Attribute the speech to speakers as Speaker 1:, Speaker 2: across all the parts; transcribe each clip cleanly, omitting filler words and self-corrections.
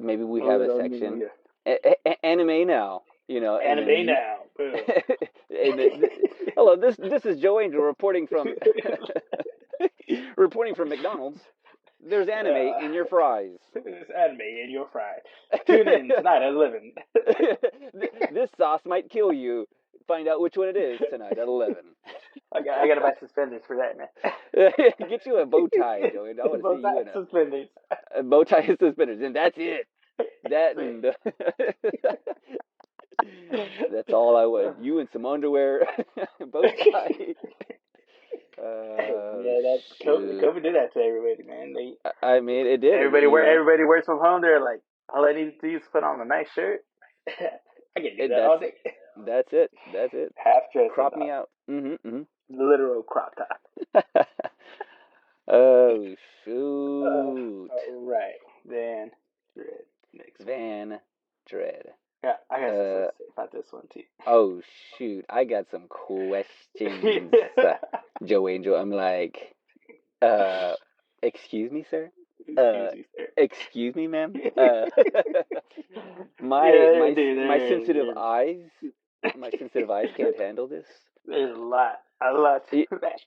Speaker 1: maybe we have
Speaker 2: Oh,
Speaker 1: a
Speaker 2: no,
Speaker 1: section,
Speaker 2: yeah.
Speaker 1: anime now, and then
Speaker 2: Anime
Speaker 1: you,
Speaker 2: now. Boom.
Speaker 1: and hello, this is Joe Angel reporting from reporting from McDonald's. There's anime
Speaker 2: uh,
Speaker 1: in your fries.
Speaker 2: it's anime and you're fried. Tune in tonight at 11.
Speaker 1: This sauce might kill you. Find out which one it is tonight at 11.
Speaker 2: I gotta buy suspenders for that, man.
Speaker 1: Get you a bow tie, Joey. I want to see
Speaker 2: Both
Speaker 1: you in
Speaker 2: suspenders.
Speaker 1: a bow tie and suspenders, and that's it. That
Speaker 2: Sweet.
Speaker 1: and that's all I want. You in some underwear, bow tie.
Speaker 2: Yeah, that
Speaker 1: Shoot.
Speaker 2: COVID did that to everybody, man.
Speaker 1: I mean, it did.
Speaker 2: Everybody works from home. They're like, all I need to do is put on a nice shirt. I can do that all day.
Speaker 1: That's it. That's it.
Speaker 2: Half dressed.
Speaker 1: Crop me out.
Speaker 2: Literal crop top.
Speaker 1: Oh shoot.
Speaker 2: All right, then Dread next.
Speaker 1: Van Dread.
Speaker 2: Yeah, I got some stuff to say about this one too.
Speaker 1: Oh shoot, I got some questions, Joe Angel. I'm like, excuse me, sir. Excuse me, ma'am. My sensitive eyes, my sensitive eyes can't handle this.
Speaker 2: There's a lot to that.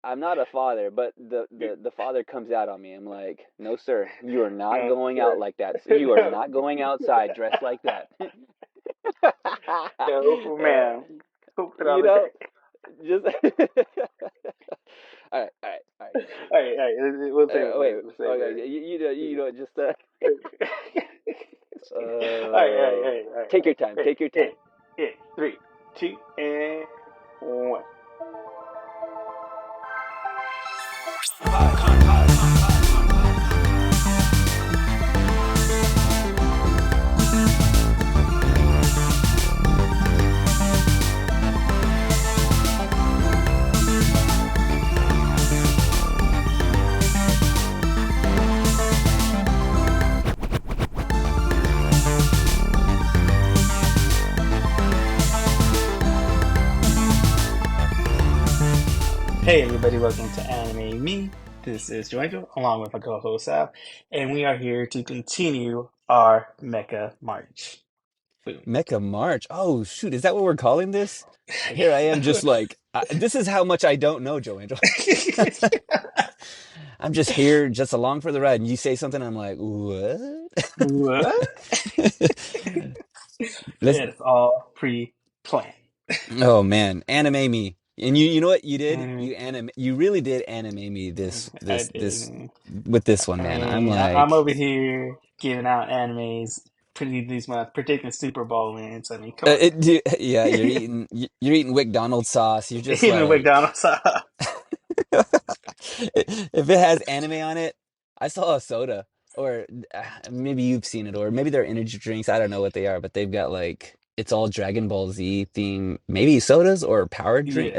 Speaker 1: I'm not a father, but the father comes out on me. I'm like, no, sir, you are not going out like that. You are not going outside dressed like that.
Speaker 2: No, ma'am.
Speaker 1: Just. All right.
Speaker 2: We'll say
Speaker 1: wait. Okay, you know, just.
Speaker 2: All right.
Speaker 1: Take your time. Take your time.
Speaker 2: Yeah. 3, 2, and 1. Hey everybody, welcome to Anime Me. This is Joanjo, along with my co-host Sal, and we are here to continue our Mecha March. Boom.
Speaker 1: Mecha March. Oh shoot, is that what we're calling this? Here I am, just like this is how much I don't know, Joe Angel. I'm just here, just along for the ride, and you say something, I'm like, what?
Speaker 2: What? It's all pre-planned.
Speaker 1: Oh man, anime me. And you know what you did? You really did anime me this with this one, man. I'm like,
Speaker 2: I'm over here giving out animes, predicting Super Bowl wins. I mean, come on.
Speaker 1: Yeah, you're eating McDonald's sauce. You're just
Speaker 2: Even
Speaker 1: like
Speaker 2: McDonald's sauce.
Speaker 1: If it has anime on it, I saw a soda, or maybe you've seen it, or maybe they're energy drinks. I don't know what they are, but they've got like it's all Dragon Ball Z theme, maybe sodas or power drink.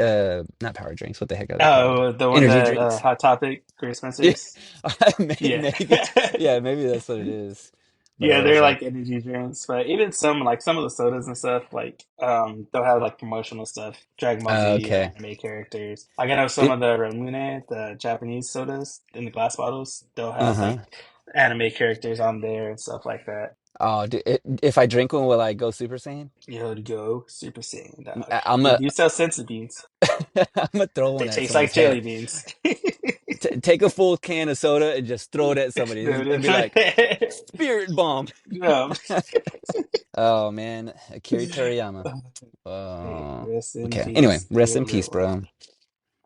Speaker 1: Not power drinks. What the heck are they called?
Speaker 2: The one
Speaker 1: Energy
Speaker 2: that
Speaker 1: drinks.
Speaker 2: Hot Topic, Great Spencer's.
Speaker 1: Maybe, maybe that's what it is. But
Speaker 2: yeah, they're like energy drinks, but even some of the sodas and stuff, like they'll have like promotional stuff, Dragon Ball Z anime characters. Like I know some of the Ramune, the Japanese sodas in the glass bottles, they'll have like anime characters on there and stuff like that.
Speaker 1: Oh, if I drink one, will I go Super Saiyan?
Speaker 2: You'll go Super Saiyan, dog. You sell senzu beans.
Speaker 1: I'm gonna throw one.
Speaker 2: They taste like jelly beans.
Speaker 1: Take a full can of soda and just throw it at somebody and be like, "Spirit bomb." Oh man, Akira Toriyama. Okay. Anyway, rest in peace, bro.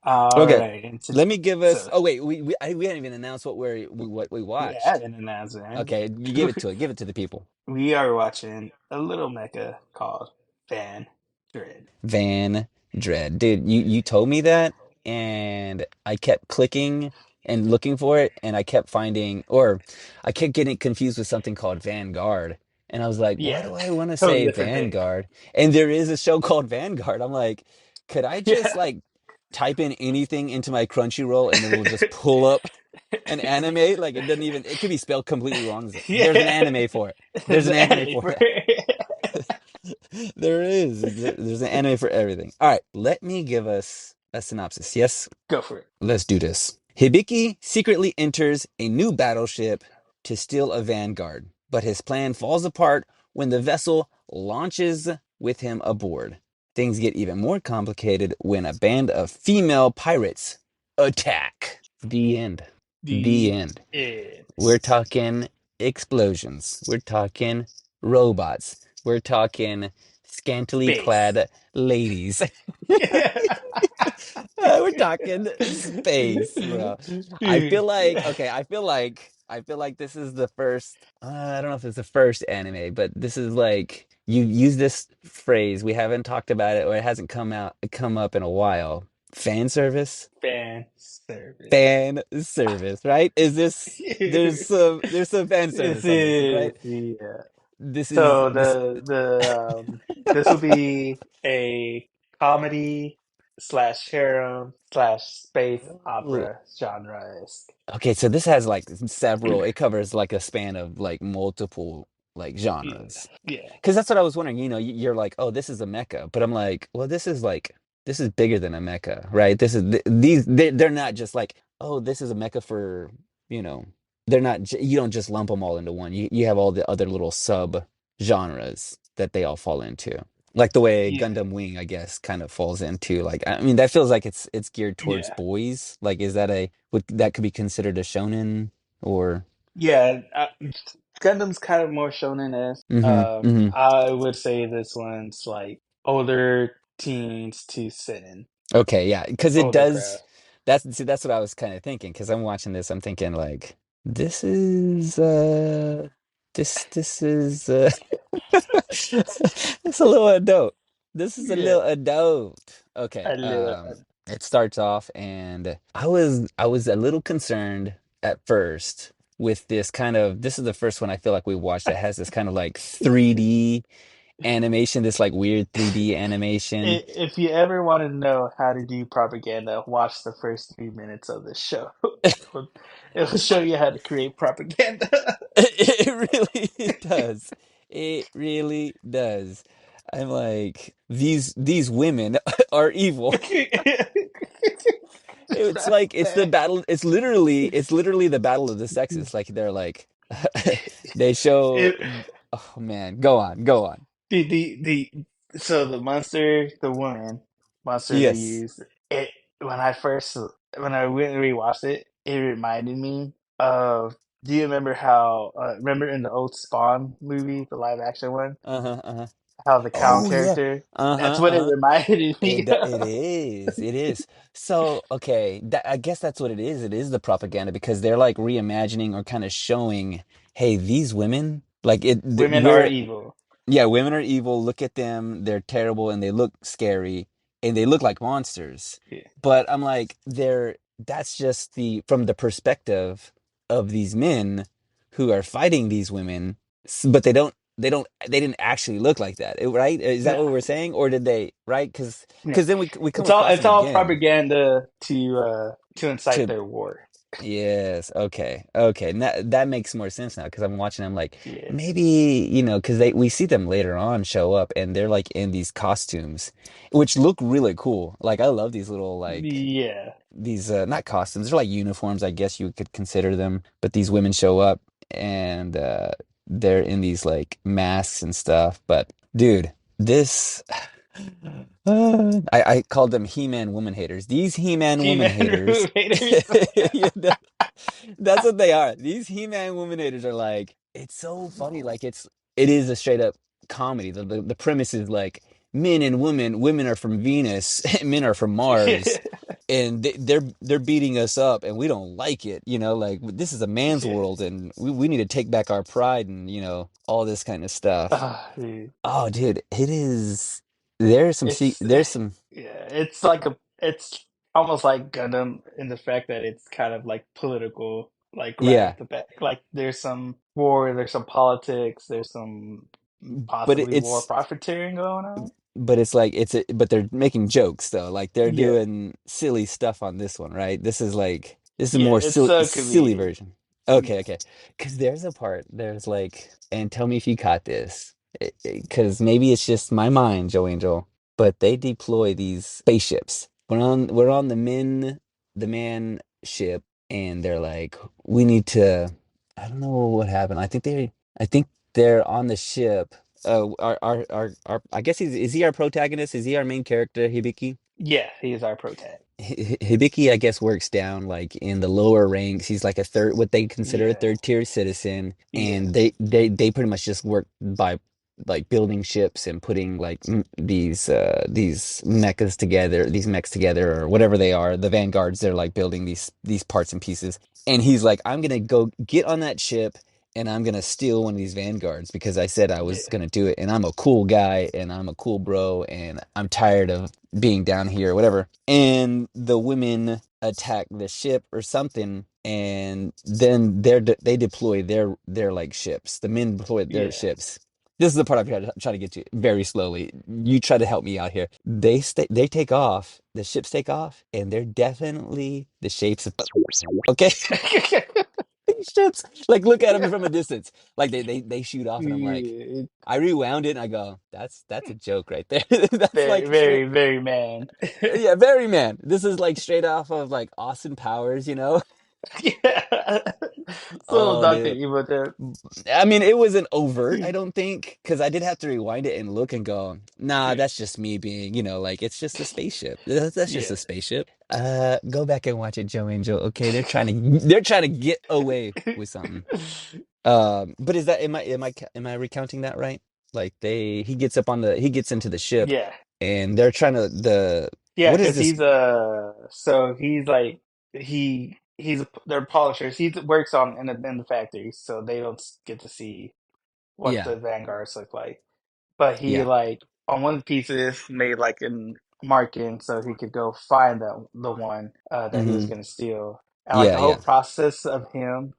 Speaker 1: Okay,
Speaker 2: right,
Speaker 1: let me give us. Oh wait, we haven't even announced what we watched.
Speaker 2: We haven't announced, man.
Speaker 1: Okay, you give it to it. Give it to the people.
Speaker 2: We are watching a little mecha called Vandread.
Speaker 1: Vandread, dude. You told me that, and I kept clicking and looking for it, and I kept finding, or I kept getting confused with something called Vanguard, and I was like, why do I want to say Vanguard? And there is a show called Vanguard. I'm like, could I just like type in anything into my Crunchyroll and it will just pull up an anime? Like it doesn't even, it could be spelled completely wrong. There's an anime for it. There's an anime for it. There is. There's an anime for everything. All right, let me give us a synopsis. Yes?
Speaker 2: Go for it.
Speaker 1: Let's do this. Hibiki secretly enters a new battleship to steal a vanguard, but his plan falls apart when the vessel launches with him aboard. Things get even more complicated when a band of female pirates attack. The end. The
Speaker 2: The
Speaker 1: end.
Speaker 2: it.
Speaker 1: We're talking explosions. We're talking robots. We're talking scantily
Speaker 2: Base.
Speaker 1: clad ladies. We're talking space, bro. I feel like okay. I feel like this is the first. I don't know if it's the first anime, but this is like you use this phrase. We haven't talked about it, or it hasn't come up in a while. Fan service,
Speaker 2: Fan service.
Speaker 1: fan service, right? Is this there's some fan
Speaker 2: This
Speaker 1: service on this,
Speaker 2: is
Speaker 1: right?
Speaker 2: yeah.
Speaker 1: This is
Speaker 2: So
Speaker 1: this.
Speaker 2: this will be a comedy slash harem slash space opera genre.
Speaker 1: Okay, so this has like several, it covers like a span of like multiple like
Speaker 2: Yeah,
Speaker 1: genres.
Speaker 2: yeah,
Speaker 1: Because that's what I was wondering, you're like, oh, this is a mecha, but I'm like, well, this is bigger than a mecha, right? This is they're not just like, oh, this is a mecha for, you know, they're not, you don't just lump them all into one. You have all the other little sub genres that they all fall into. Like the way
Speaker 2: yeah,
Speaker 1: Gundam Wing, I guess, kind of falls into like I mean that feels like it's geared towards
Speaker 2: yeah,
Speaker 1: boys. Like is that a would that could be considered a shonen or
Speaker 2: yeah. Gundam's kind of more shonen-esque.
Speaker 1: hmm
Speaker 2: I would say this one's like older teens to seinen,
Speaker 1: okay, yeah, because it
Speaker 2: older crowd.
Speaker 1: does that's what I was kind of thinking because I'm watching this I'm thinking like this is this is it's a little adult. This is a
Speaker 2: Yeah,
Speaker 1: little adult. Okay.
Speaker 2: a little.
Speaker 1: It starts off and I was a little concerned at first with this kind of this is the first one I feel like we watched that has this kind of like 3D animation, this like weird 3D animation.
Speaker 2: If you ever want to know how to do propaganda, watch the first 3 minutes of the show. It'll, it'll show you how to create propaganda.
Speaker 1: It really does. It really does. I'm like, these women are evil. It's like it's the battle. It's literally the battle of the sexes. Like they're like they show.
Speaker 2: It,
Speaker 1: Oh man, go on, go on.
Speaker 2: so the monster, the woman monster they
Speaker 1: Yes.
Speaker 2: used it when I first when I went and rewatched it. It reminded me of. Do you remember how? Remember in the old Spawn movie, the live action one,
Speaker 1: Uh-huh, uh-huh.
Speaker 2: how the cow
Speaker 1: Oh yeah.
Speaker 2: character? That's
Speaker 1: Uh-huh,
Speaker 2: what it
Speaker 1: uh-huh.
Speaker 2: reminded me
Speaker 1: It
Speaker 2: of.
Speaker 1: is. It is. So, okay, I guess that's what it is. It is the propaganda because they're like reimagining or kind of showing, hey, these women, like
Speaker 2: Women are
Speaker 1: we're
Speaker 2: evil.
Speaker 1: yeah, women are evil. Look at them. They're terrible and they look scary and they look like monsters.
Speaker 2: Yeah,
Speaker 1: But I'm like, that's just from the perspective of these men who are fighting these women, but they didn't actually look like that, right? Is that
Speaker 2: no,
Speaker 1: what we're saying? Or did they, right?
Speaker 2: no.
Speaker 1: Because then we come across
Speaker 2: It's
Speaker 1: them
Speaker 2: all
Speaker 1: again.
Speaker 2: propaganda to incite
Speaker 1: To
Speaker 2: their war.
Speaker 1: Yes, okay, okay. And that makes more sense now because I'm watching them like
Speaker 2: Yeah,
Speaker 1: maybe because they we see them later on show up and they're like in these costumes, which look really cool. Like I love these little like
Speaker 2: yeah,
Speaker 1: these not costumes, they're like uniforms, I guess you could consider them. But these women show up and they're in these like masks and stuff. But dude, this I called them He-Man woman haters. These He-Man woman
Speaker 2: He-Man
Speaker 1: haters.
Speaker 2: haters.
Speaker 1: You know, that's what they are. These He-Man woman haters are like, it's so funny. Like it is a straight up comedy. The premise is like men and women are from Venus, men are from Mars, and they're beating us up, and we don't like it. Like this is a man's
Speaker 2: Yeah.
Speaker 1: world, and we need to take back our pride, and all this kind of stuff.
Speaker 2: Dude.
Speaker 1: Oh, dude, it is. There's some.
Speaker 2: It's
Speaker 1: There's some.
Speaker 2: yeah, it's like it's almost like Gundam in the fact that it's kind of like political, like right
Speaker 1: Yeah,
Speaker 2: off the bat. Like there's some war, there's some politics, there's some
Speaker 1: but
Speaker 2: possibly war
Speaker 1: it's
Speaker 2: profiteering going on.
Speaker 1: but it's like but they're making jokes though. Like they're
Speaker 2: Yeah,
Speaker 1: doing silly stuff on this one, right? This is
Speaker 2: yeah,
Speaker 1: more
Speaker 2: it's
Speaker 1: silly
Speaker 2: so
Speaker 1: silly
Speaker 2: comedic.
Speaker 1: version. Okay,
Speaker 2: Yeah,
Speaker 1: okay. Because there's a part. There's like, and tell me if you caught this. Because maybe it's just my mind, Joe Angel. But they deploy these spaceships. We're on the man ship, and they're like, we need to. I don't know what happened. I think they're on the ship. I guess is he our protagonist? Is he our main character, Hibiki?
Speaker 2: Yeah, he is our pro tag.
Speaker 1: Hibiki, I guess, works down like in the lower ranks. He's like a third, what they consider a
Speaker 2: Yeah,
Speaker 1: third tier citizen,
Speaker 2: yeah,
Speaker 1: and they pretty much just work by like building ships and putting like these mechas together, these mechs together, or whatever they are. The vanguards, they're like building these parts and pieces. And he's like, I'm gonna go get on that ship and I'm gonna steal one of these vanguards because I said I was
Speaker 2: yeah,
Speaker 1: gonna do it, and I'm a cool guy and I'm a cool bro and I'm tired of being down here or whatever. And the women attack the ship or something, and then they deploy their like ships. The men deploy their
Speaker 2: yeah,
Speaker 1: ships. This is the part I'm trying to get to very slowly. You try to help me out here. They take off. The ships take off, and they're definitely the shapes of okay. These ships. Like look at them from a distance. Like they shoot off, and I'm like,
Speaker 2: yeah.
Speaker 1: I rewound it, and I go, that's a joke right there. That's
Speaker 2: Very,
Speaker 1: like straight.
Speaker 2: very, very man.
Speaker 1: Yeah, very man. This is like straight off of like Austin Powers, you know?
Speaker 2: Yeah. So
Speaker 1: Oh,
Speaker 2: Doctor
Speaker 1: dude.
Speaker 2: Evil there.
Speaker 1: I mean, it wasn't overt, I don't think, because I did have to rewind it and look and go, nah,
Speaker 2: Yeah,
Speaker 1: that's just me being, like it's just a spaceship. That's just
Speaker 2: yeah,
Speaker 1: a spaceship. Go back and watch it, Joe Angel. Okay, they're trying to get away with something. But is that am I recounting that right? Like he gets into the ship
Speaker 2: yeah,
Speaker 1: and they're trying to
Speaker 2: yeah.
Speaker 1: what is
Speaker 2: Because
Speaker 1: this?
Speaker 2: he's so he's like they're polishers. He works on in the factory, so they don't get to see what
Speaker 1: Yeah,
Speaker 2: the vanguards look like. But he
Speaker 1: yeah.
Speaker 2: like on one of the pieces made like an marking so he could go find the one that he was
Speaker 1: Mm-hmm.
Speaker 2: gonna steal. And like
Speaker 1: Yeah,
Speaker 2: the whole
Speaker 1: yeah.
Speaker 2: process of him,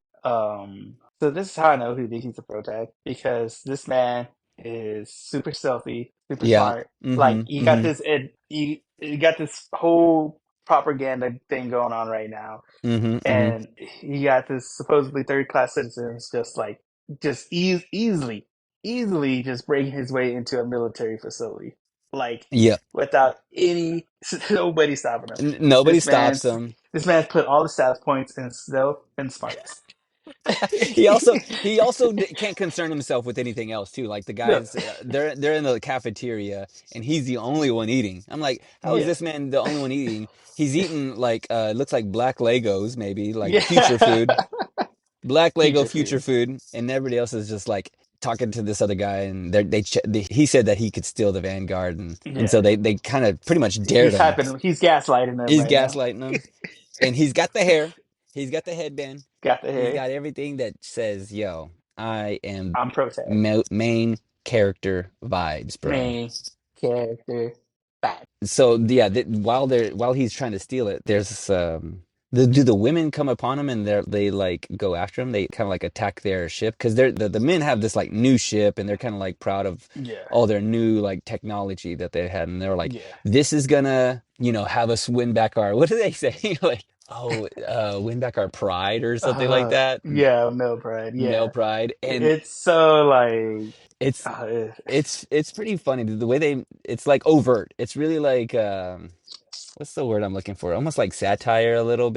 Speaker 2: so this is how I know who he's a pro tag because this man is super stealthy, super
Speaker 1: Yeah.
Speaker 2: smart. Like
Speaker 1: Mm-hmm.
Speaker 2: he got
Speaker 1: Mm-hmm.
Speaker 2: he got this whole propaganda thing going on right now,
Speaker 1: Mm-hmm. Mm-hmm.
Speaker 2: and he got this supposedly third class citizens just like easily just breaking his way into a military facility like
Speaker 1: Yeah.
Speaker 2: without any nobody stopping him.
Speaker 1: Nobody
Speaker 2: this
Speaker 1: stops
Speaker 2: man's
Speaker 1: him.
Speaker 2: this man's put all the stats points in stealth and smarts.
Speaker 1: Can't concern himself with anything else too. Like the
Speaker 2: No.
Speaker 1: guys, they're in the cafeteria and he's the only one eating. I'm like, how is
Speaker 2: Yeah,
Speaker 1: this man the only one eating? He's eating like looks like black Legos, maybe like future
Speaker 2: yeah.
Speaker 1: food, black Lego
Speaker 2: Future
Speaker 1: future
Speaker 2: food.
Speaker 1: food, and everybody else is just like talking to this other guy, and he said that he could steal the Vanguard, and so
Speaker 2: Yeah,
Speaker 1: they kind of pretty much dared him.
Speaker 2: he's gaslighting him
Speaker 1: He's
Speaker 2: right now.
Speaker 1: gaslighting him, and he's got the hair, he's got the headband,
Speaker 2: Got the
Speaker 1: he's
Speaker 2: hair.
Speaker 1: got everything that says, "Yo, I am
Speaker 2: I'm pro tag
Speaker 1: main character vibes, bro."
Speaker 2: main character bad.
Speaker 1: So yeah, while he's trying to steal it, there's do the women come upon him and they like go after him? They kind of like attack their ship because the men have this like new ship and they're kind of like proud of
Speaker 2: Yeah,
Speaker 1: all their new like technology that they had, and they're like,
Speaker 2: yeah.
Speaker 1: this is gonna have us win back our what do they say like, oh, win back our pride or something like that,
Speaker 2: Yeah, male pride.
Speaker 1: male
Speaker 2: Yeah,
Speaker 1: pride. And
Speaker 2: it's so like,
Speaker 1: it's
Speaker 2: uh,
Speaker 1: it's pretty funny the way it's like overt. It's really like what's the word I'm looking for? Almost like satire
Speaker 2: a little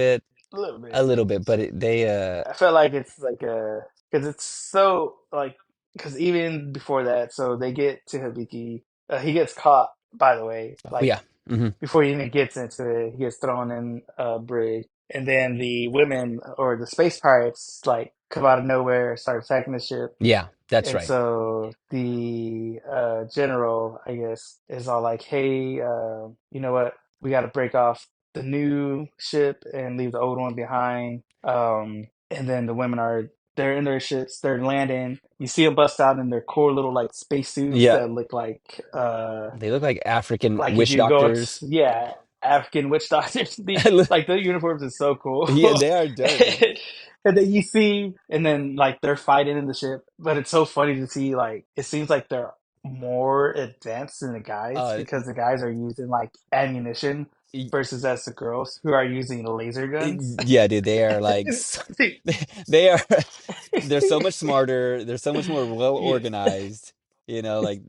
Speaker 1: a
Speaker 2: bit.
Speaker 1: little bit, but they
Speaker 2: I feel like it's like a because it's so like because even before that, so they get to Hibiki. He gets caught, by the way.
Speaker 1: oh
Speaker 2: Like
Speaker 1: yeah. Hmm.
Speaker 2: before he even gets into it, he gets thrown in a brig, and then the women or the space pirates like come out of nowhere, start attacking the ship.
Speaker 1: Yeah, that's
Speaker 2: And
Speaker 1: right.
Speaker 2: so the general, I guess, is all like, "Hey, you know what? We got to break off the new ship and leave the old one behind." And then the women they're in their ships, they're landing. You see them bust out in their cool little like spacesuits
Speaker 1: Yeah,
Speaker 2: that look
Speaker 1: they look like African
Speaker 2: like if
Speaker 1: witch
Speaker 2: you go,
Speaker 1: doctors.
Speaker 2: yeah, African witch doctors. Like the uniforms is so cool.
Speaker 1: Yeah, they are dope, man.
Speaker 2: And then you see, and then like they're fighting in the ship, but it's so funny to see like it seems like they're more advanced than the guys
Speaker 1: Uh,
Speaker 2: because the guys are using like ammunition
Speaker 1: y-
Speaker 2: versus as the girls who are using laser guns.
Speaker 1: yeah, dude, they are like they are they're so much smarter. They're so much more well
Speaker 2: Yeah.
Speaker 1: organized. Like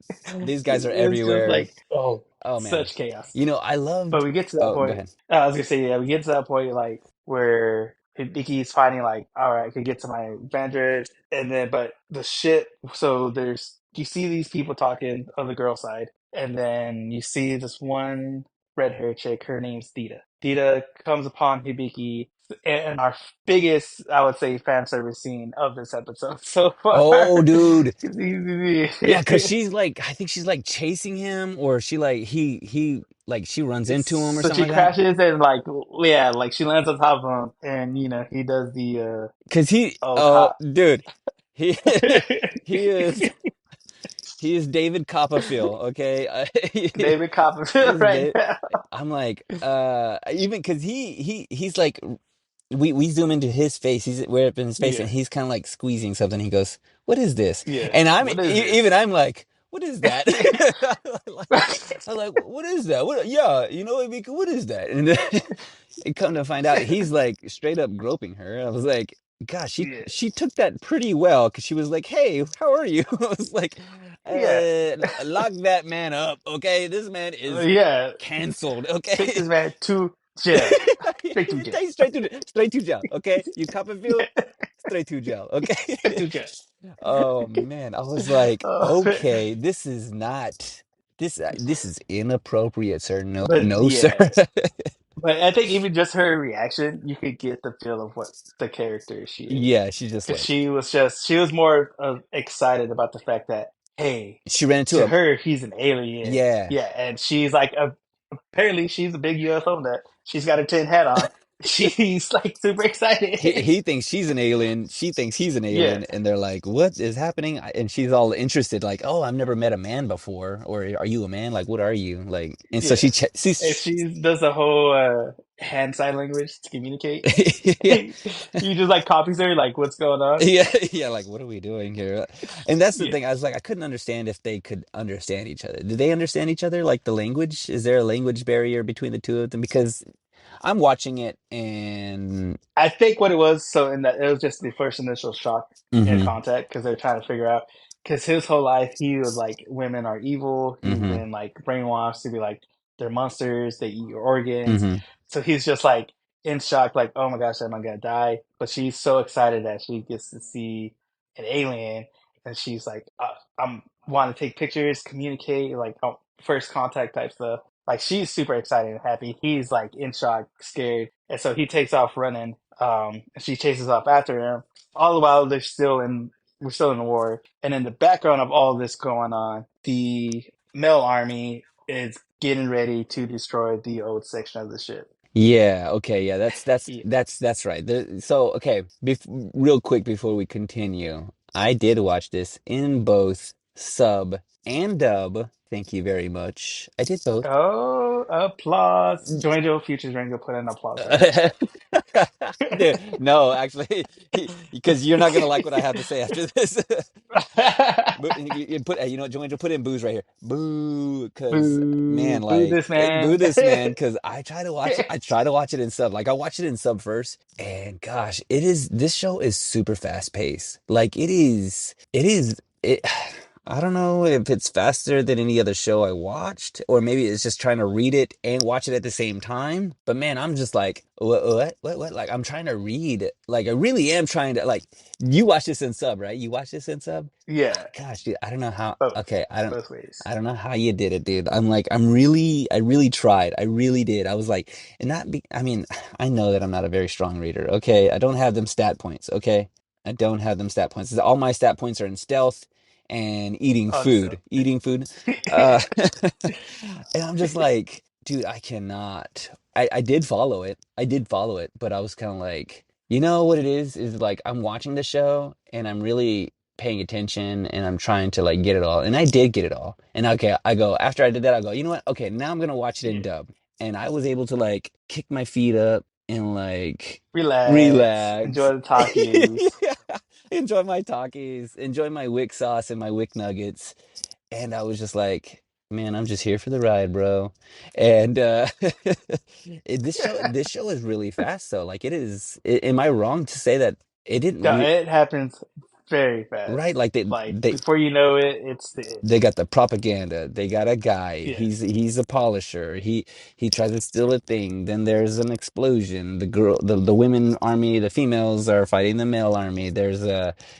Speaker 1: these guys are
Speaker 2: It's just
Speaker 1: everywhere.
Speaker 2: like, oh,
Speaker 1: Oh man.
Speaker 2: such chaos.
Speaker 1: I
Speaker 2: But
Speaker 1: loved.
Speaker 2: we get to that
Speaker 1: Oh, go
Speaker 2: point.
Speaker 1: ahead.
Speaker 2: I was gonna say, yeah, we get to that point like where Hibiki's fighting like, all right, I can get to my Vandread, and then but the shit. So there's you see these people talking on the girl side, and then you see this one red hair chick. Her name's Dita. Dita comes upon Hibiki, and our biggest, I would say, fan service scene of this episode so far.
Speaker 1: Oh, dude.
Speaker 2: 'Cause he-
Speaker 1: Yeah, because she's like, I think she's like chasing him, or she like he like she runs into him or
Speaker 2: so
Speaker 1: something
Speaker 2: she
Speaker 1: like that.
Speaker 2: crashes and like yeah, like she lands on top of him, and he does the
Speaker 1: Because he,
Speaker 2: oh
Speaker 1: oh,
Speaker 2: cop.
Speaker 1: dude, he he is he is David Copperfield. Okay,
Speaker 2: David Copperfield
Speaker 1: he's
Speaker 2: right
Speaker 1: Dave.
Speaker 2: now.
Speaker 1: I'm like, even because he's like, we zoom into his face. He's we're up in his face, and
Speaker 2: Yeah,
Speaker 1: he's kind of like squeezing something. He goes, "What is this?"
Speaker 2: yeah.
Speaker 1: And I'm
Speaker 2: What is
Speaker 1: even
Speaker 2: this?
Speaker 1: I'm like, "What is that?" Like, I was like, "What is that? What? Yeah, you know, what is that?" And then it come to find out, he's like straight up groping her. I was like, "Gosh,
Speaker 2: Yeah,
Speaker 1: she took that pretty well," because she was like, "Hey, how are you?" I was like,
Speaker 2: yeah,
Speaker 1: Lock that man up, okay? This man is
Speaker 2: yeah.
Speaker 1: canceled,
Speaker 2: Take
Speaker 1: okay?"
Speaker 2: this man to jail. Straight to jail.
Speaker 1: Take straight to jail, okay? You Copperfield, straight to jail, okay?
Speaker 2: Straight to jail.
Speaker 1: Oh man, I was like,
Speaker 2: Oh,
Speaker 1: okay, this is not this is inappropriate, sir. No,
Speaker 2: but
Speaker 1: no, sir.
Speaker 2: yeah, but I think even just her reaction, you could get the feel of what the character she is.
Speaker 1: Yeah, she just
Speaker 2: Because
Speaker 1: like
Speaker 2: she was more excited about the fact that, hey,
Speaker 1: she ran into
Speaker 2: to
Speaker 1: a
Speaker 2: her, he's an alien.
Speaker 1: yeah.
Speaker 2: Yeah, and she's like, apparently she's a big UFO nut. She's got her tin hat on. She's like super excited.
Speaker 1: He thinks she's an alien, she thinks he's an
Speaker 2: Yeah,
Speaker 1: alien, and they're like, "What is happening?" And she's all interested, like, "Oh, I've never met a man before, or are you a man? Like, what are you like?" And so
Speaker 2: yeah. And
Speaker 1: she's
Speaker 2: she does the whole hand sign language to communicate.
Speaker 1: yeah.
Speaker 2: He just like copies her, like, what's going on?
Speaker 1: Yeah, yeah, like what are we doing here? And that's the
Speaker 2: Yeah.
Speaker 1: thing. I was like, I couldn't understand if they could understand each other. Do they understand each other? Like the language? Is there a language barrier between the two of them? Because I'm watching it and
Speaker 2: I think what it was, so in that it was just the first initial shock and
Speaker 1: mm-hmm,
Speaker 2: contact because they're trying to figure out. Because his whole life, he was like, women are evil. He's
Speaker 1: mm-hmm,
Speaker 2: been like brainwashed to be like, they're monsters. They eat your organs.
Speaker 1: mm-hmm.
Speaker 2: So he's just like in shock, like, oh my gosh, am I gonna die? But she's so excited that she gets to see an alien, and she's like, I'm want to take pictures, communicate, like first contact type stuff. Like she's super excited and happy. He's like in shock, scared, and so he takes off running. And she chases off after him. All the while we're still in the war. And in the background of all this going on, the male army is getting ready to destroy the old section of the ship.
Speaker 1: Yeah, okay, yeah,
Speaker 2: Yeah.
Speaker 1: that's right. So, okay, real quick before we continue, I did watch this in both sub and dub. Thank you very much. I did both.
Speaker 2: Oh, applause! Joinjo Futures Ranger put in applause for her.
Speaker 1: Dude, no, actually, because you're not gonna like what I have to say after this. But you put, you know, Joanne, put in booze right here. Boo, because man,
Speaker 2: Boo, boo
Speaker 1: like
Speaker 2: this man.
Speaker 1: boo this man. Because I try to watch it in sub. Like I watch it in sub first, and gosh, it is. This show is super fast paced. Like it is. It. I don't know if it's faster than any other show I watched, or maybe it's just trying to read it and watch it at the same time. But man, I'm just like, what? Like, I'm trying to read. Like, I really am trying to, like, you watch this in sub, right? You watch this in sub?
Speaker 2: Yeah,
Speaker 1: Gosh, dude, I don't know how.
Speaker 2: both,
Speaker 1: Okay,
Speaker 2: both ways.
Speaker 1: I don't know how you did it, dude. I really tried. I really did. I was like, and not be, I mean, I know that I'm not a very strong reader. Okay, I don't have them stat points. Okay, I don't have them stat points. All my stat points are in stealth and
Speaker 2: On stuff.
Speaker 1: eating food. Uh, and I'm just like, dude, I cannot. I did follow it. I did follow it, but I was kind of like, you know what it is like I'm watching the show and I'm really paying attention and I'm trying to like get it all. And I did get it all. And okay, I go after I did that, I go, you know what? Okay, now I'm gonna watch it in
Speaker 2: Yeah.
Speaker 1: dub. And I was able to like kick my feet up and like
Speaker 2: Relax.
Speaker 1: relax.
Speaker 2: Enjoy the talkies.
Speaker 1: Yeah. Enjoy my Takis, enjoy my wick sauce and my wick nuggets. And I was just like, man, I'm just here for the ride, bro. And this show is really fast though. Like it is. Am I wrong to say that it didn't
Speaker 2: Yeah, it happens very
Speaker 1: right?
Speaker 2: fast.
Speaker 1: Like
Speaker 2: Like before you know it, it's the
Speaker 1: they
Speaker 2: end.
Speaker 1: got the propaganda. They got a guy.
Speaker 2: Yeah,
Speaker 1: He's a polisher. He tries to steal a thing. Then there's an explosion. The women army, the females are fighting the male army.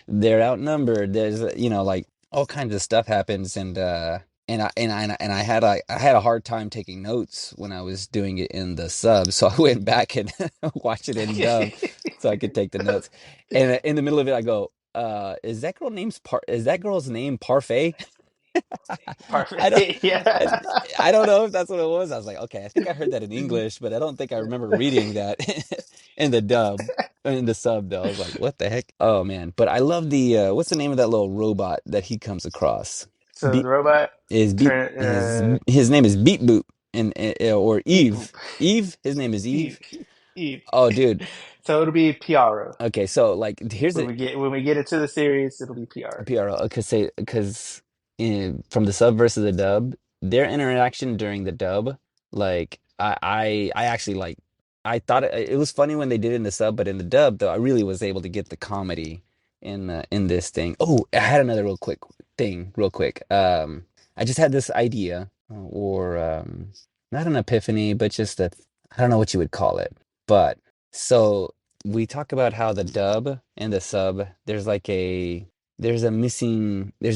Speaker 1: They're outnumbered. Like all kinds of stuff happens, and I had I had a hard time taking notes when I was doing it in the sub, so I went back and watched it in dub so I could take the notes. And in the middle of it, I go, is that girl's name Parfait? I don't,
Speaker 2: perfect.
Speaker 1: I,
Speaker 2: Yeah.
Speaker 1: I don't know if that's what it was. I was like, okay, I think I heard that in English, but I don't think I remember reading that in the dub, in the sub though. I was like, what the heck? Oh man. But I love what's the name of that little robot that he comes across?
Speaker 2: So
Speaker 1: Beep
Speaker 2: the robot
Speaker 1: is Beep
Speaker 2: turn
Speaker 1: his name is Beep Boop or
Speaker 2: eat boop
Speaker 1: Eve. Eve, his name is
Speaker 2: Eve
Speaker 1: Eve.
Speaker 2: Eve.
Speaker 1: Oh dude.
Speaker 2: So it'll be Piaro
Speaker 1: Okay, so like here's
Speaker 2: when
Speaker 1: a
Speaker 2: we get into the series. It'll be Piaro.
Speaker 1: PRO because from the sub versus the dub, their interaction during the dub, like I actually like I thought it was funny when they did it in the sub, but in the dub though, I really was able to get the comedy in this thing. Oh, I had another real quick thing, real quick. I just had this idea, or not an epiphany, but just I don't know what you would call it, but so we talk about how the dub and the sub, there's